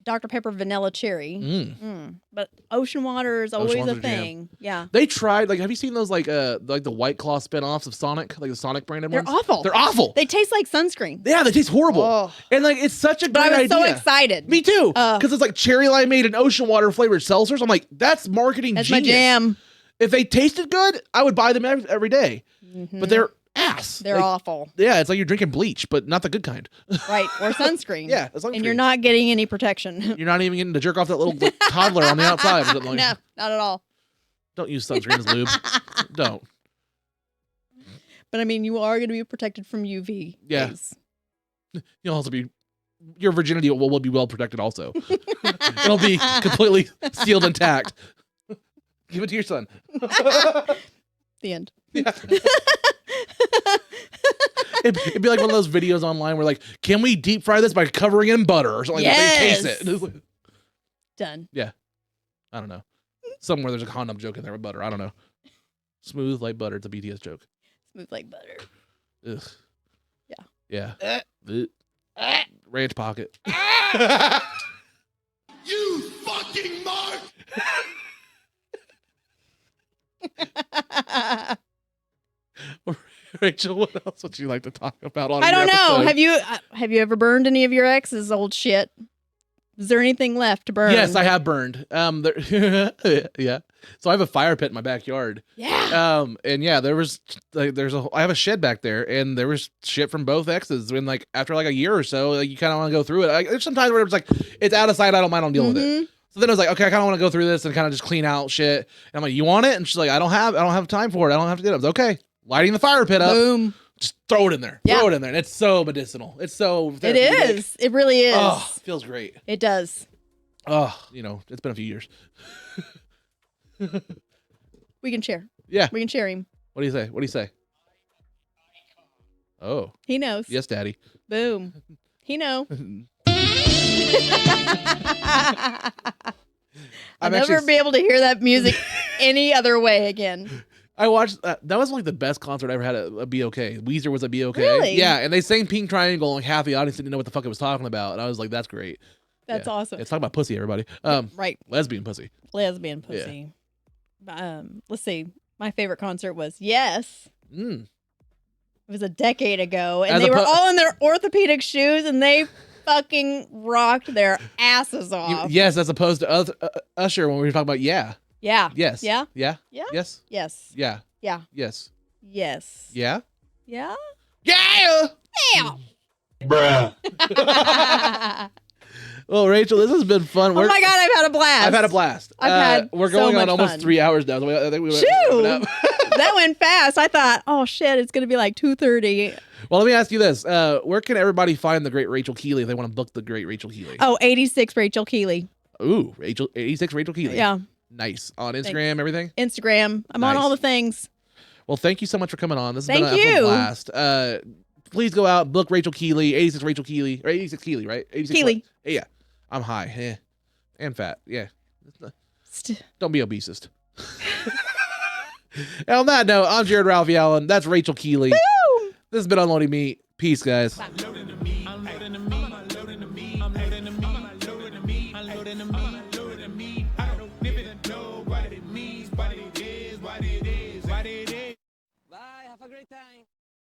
Dr. Pepper vanilla cherry. But ocean water is always a thing. Yeah. They tried, like, have you seen those, like the White Claw spinoffs of Sonic? Like the Sonic branded They're ones? awful. They're awful. They taste like sunscreen. Yeah, they taste horrible. Oh. And, like, it's such a great idea. But I was so excited. Me too. Because it's like cherry limeade and ocean water flavored seltzers. I'm like, that's marketing That's genius. my jam. If they tasted good, I would buy them every day. But they're ass. They're like, awful. Yeah, it's like you're drinking bleach, but not the good kind. Right. Or sunscreen. Yeah, sunscreen. And you're not getting any protection. You're not even getting to jerk off that little toddler on the outside. Or something like, No, not at all. Don't use sunscreen as lube. Don't. But I mean, you are going to be protected from UV. Yeah. rays. You'll also be, your virginity will be well protected also. It'll be completely sealed intact. Give it to your son. The end. Yeah. It'd be like one of those videos online where, like, can we deep fry this by covering it in butter or something like that? They taste it. It's like, Done. yeah. I don't know. Somewhere there's a condom joke in there with butter. I don't know. Smooth like butter. It's a BTS joke. Smooth like butter. Ugh. Yeah. Yeah. Ranch pocket. You fucking mark! Rachel, what else would you like to talk about on I your don't know. episode? Have you ever burned any of your ex's old shit? Is there anything left to burn? Yes, I have burned. Yeah. So I have a fire pit in my backyard. Yeah. And yeah, there was like I have a shed back there, and there was shit from both exes. When like after like a year or so, like you kind of want to go through it. There's sometimes where it's like it's out of sight, I don't mind, I'll deal with it. So then I was like, okay, I kind of want to go through this and kind of just clean out shit. And I'm like, you want it? And she's like, I don't have time for it. I don't have to do it. I was okay. Lighting the fire pit up. Boom. Just throw it in there. Yeah. Throw it in there. And it's so medicinal. It's so It therapeutic. is. It really is. Oh, feels great. It does. Oh, it's been a few years. We can share. Yeah. We can share him. What do you say? What do you say? Oh, He knows. yes, Daddy. Boom. He know. I'll never be able to hear that music any other way again. I watched that was like the best concert I ever had at a BOK. Weezer was at BOK. Really? Yeah, and they sang Pink Triangle, and like half the audience didn't know what the fuck it was talking about. And I was like, that's great. That's awesome. It's talking about pussy, everybody. Right. Lesbian pussy. Lesbian pussy. Let's see. My favorite concert was Yes. Mm. It was a decade ago, and As they were oppo- all in their orthopedic shoes, and they fucking rocked their asses off. Yes, as opposed to Usher when we were talking about yeah. Yeah. Yes. Yeah. Yeah. Yeah. Yes. Yes. Yeah. Yeah. Yes. Yes. Yeah. Yeah. Yeah. Yeah. Bruh. Well, Rachel, this has been fun. Oh my God, I've had a blast. I've had a blast. I've had We're so going on much almost fun. 3 hours now. So I think we went Shoo! That went fast. I thought, oh shit, it's gonna be like 2:30. Well, let me ask you this: where can everybody find the great Rachel Keeley if they want to book the great Rachel Keeley? Oh, 86 Rachel Keeley. Ooh, 86 Rachel Keeley. Yeah. Nice. On Instagram, everything? Instagram. I'm on Nice. all the things. Well, thank you so much for coming on. This has Thank been a you. blast. Please go out, book Rachel Keeley, 86 Rachel Keeley, or 86 Keeley, right? 86 Keeley. Yeah. I'm high. And fat. Yeah. Don't be obesist. And on that note, I'm Jared Ralphie Allen. That's Rachel Keeley. Woo! This has been Unloading Meat. Peace, guys. Unloading the meat. Unloading the meat. Unloading the meat. Unloading the meat. Unloading the meat. Unloading the meat. Unloading the meat. I don't even know what it means, what it is, what it is, what it is. Bye, have a great time.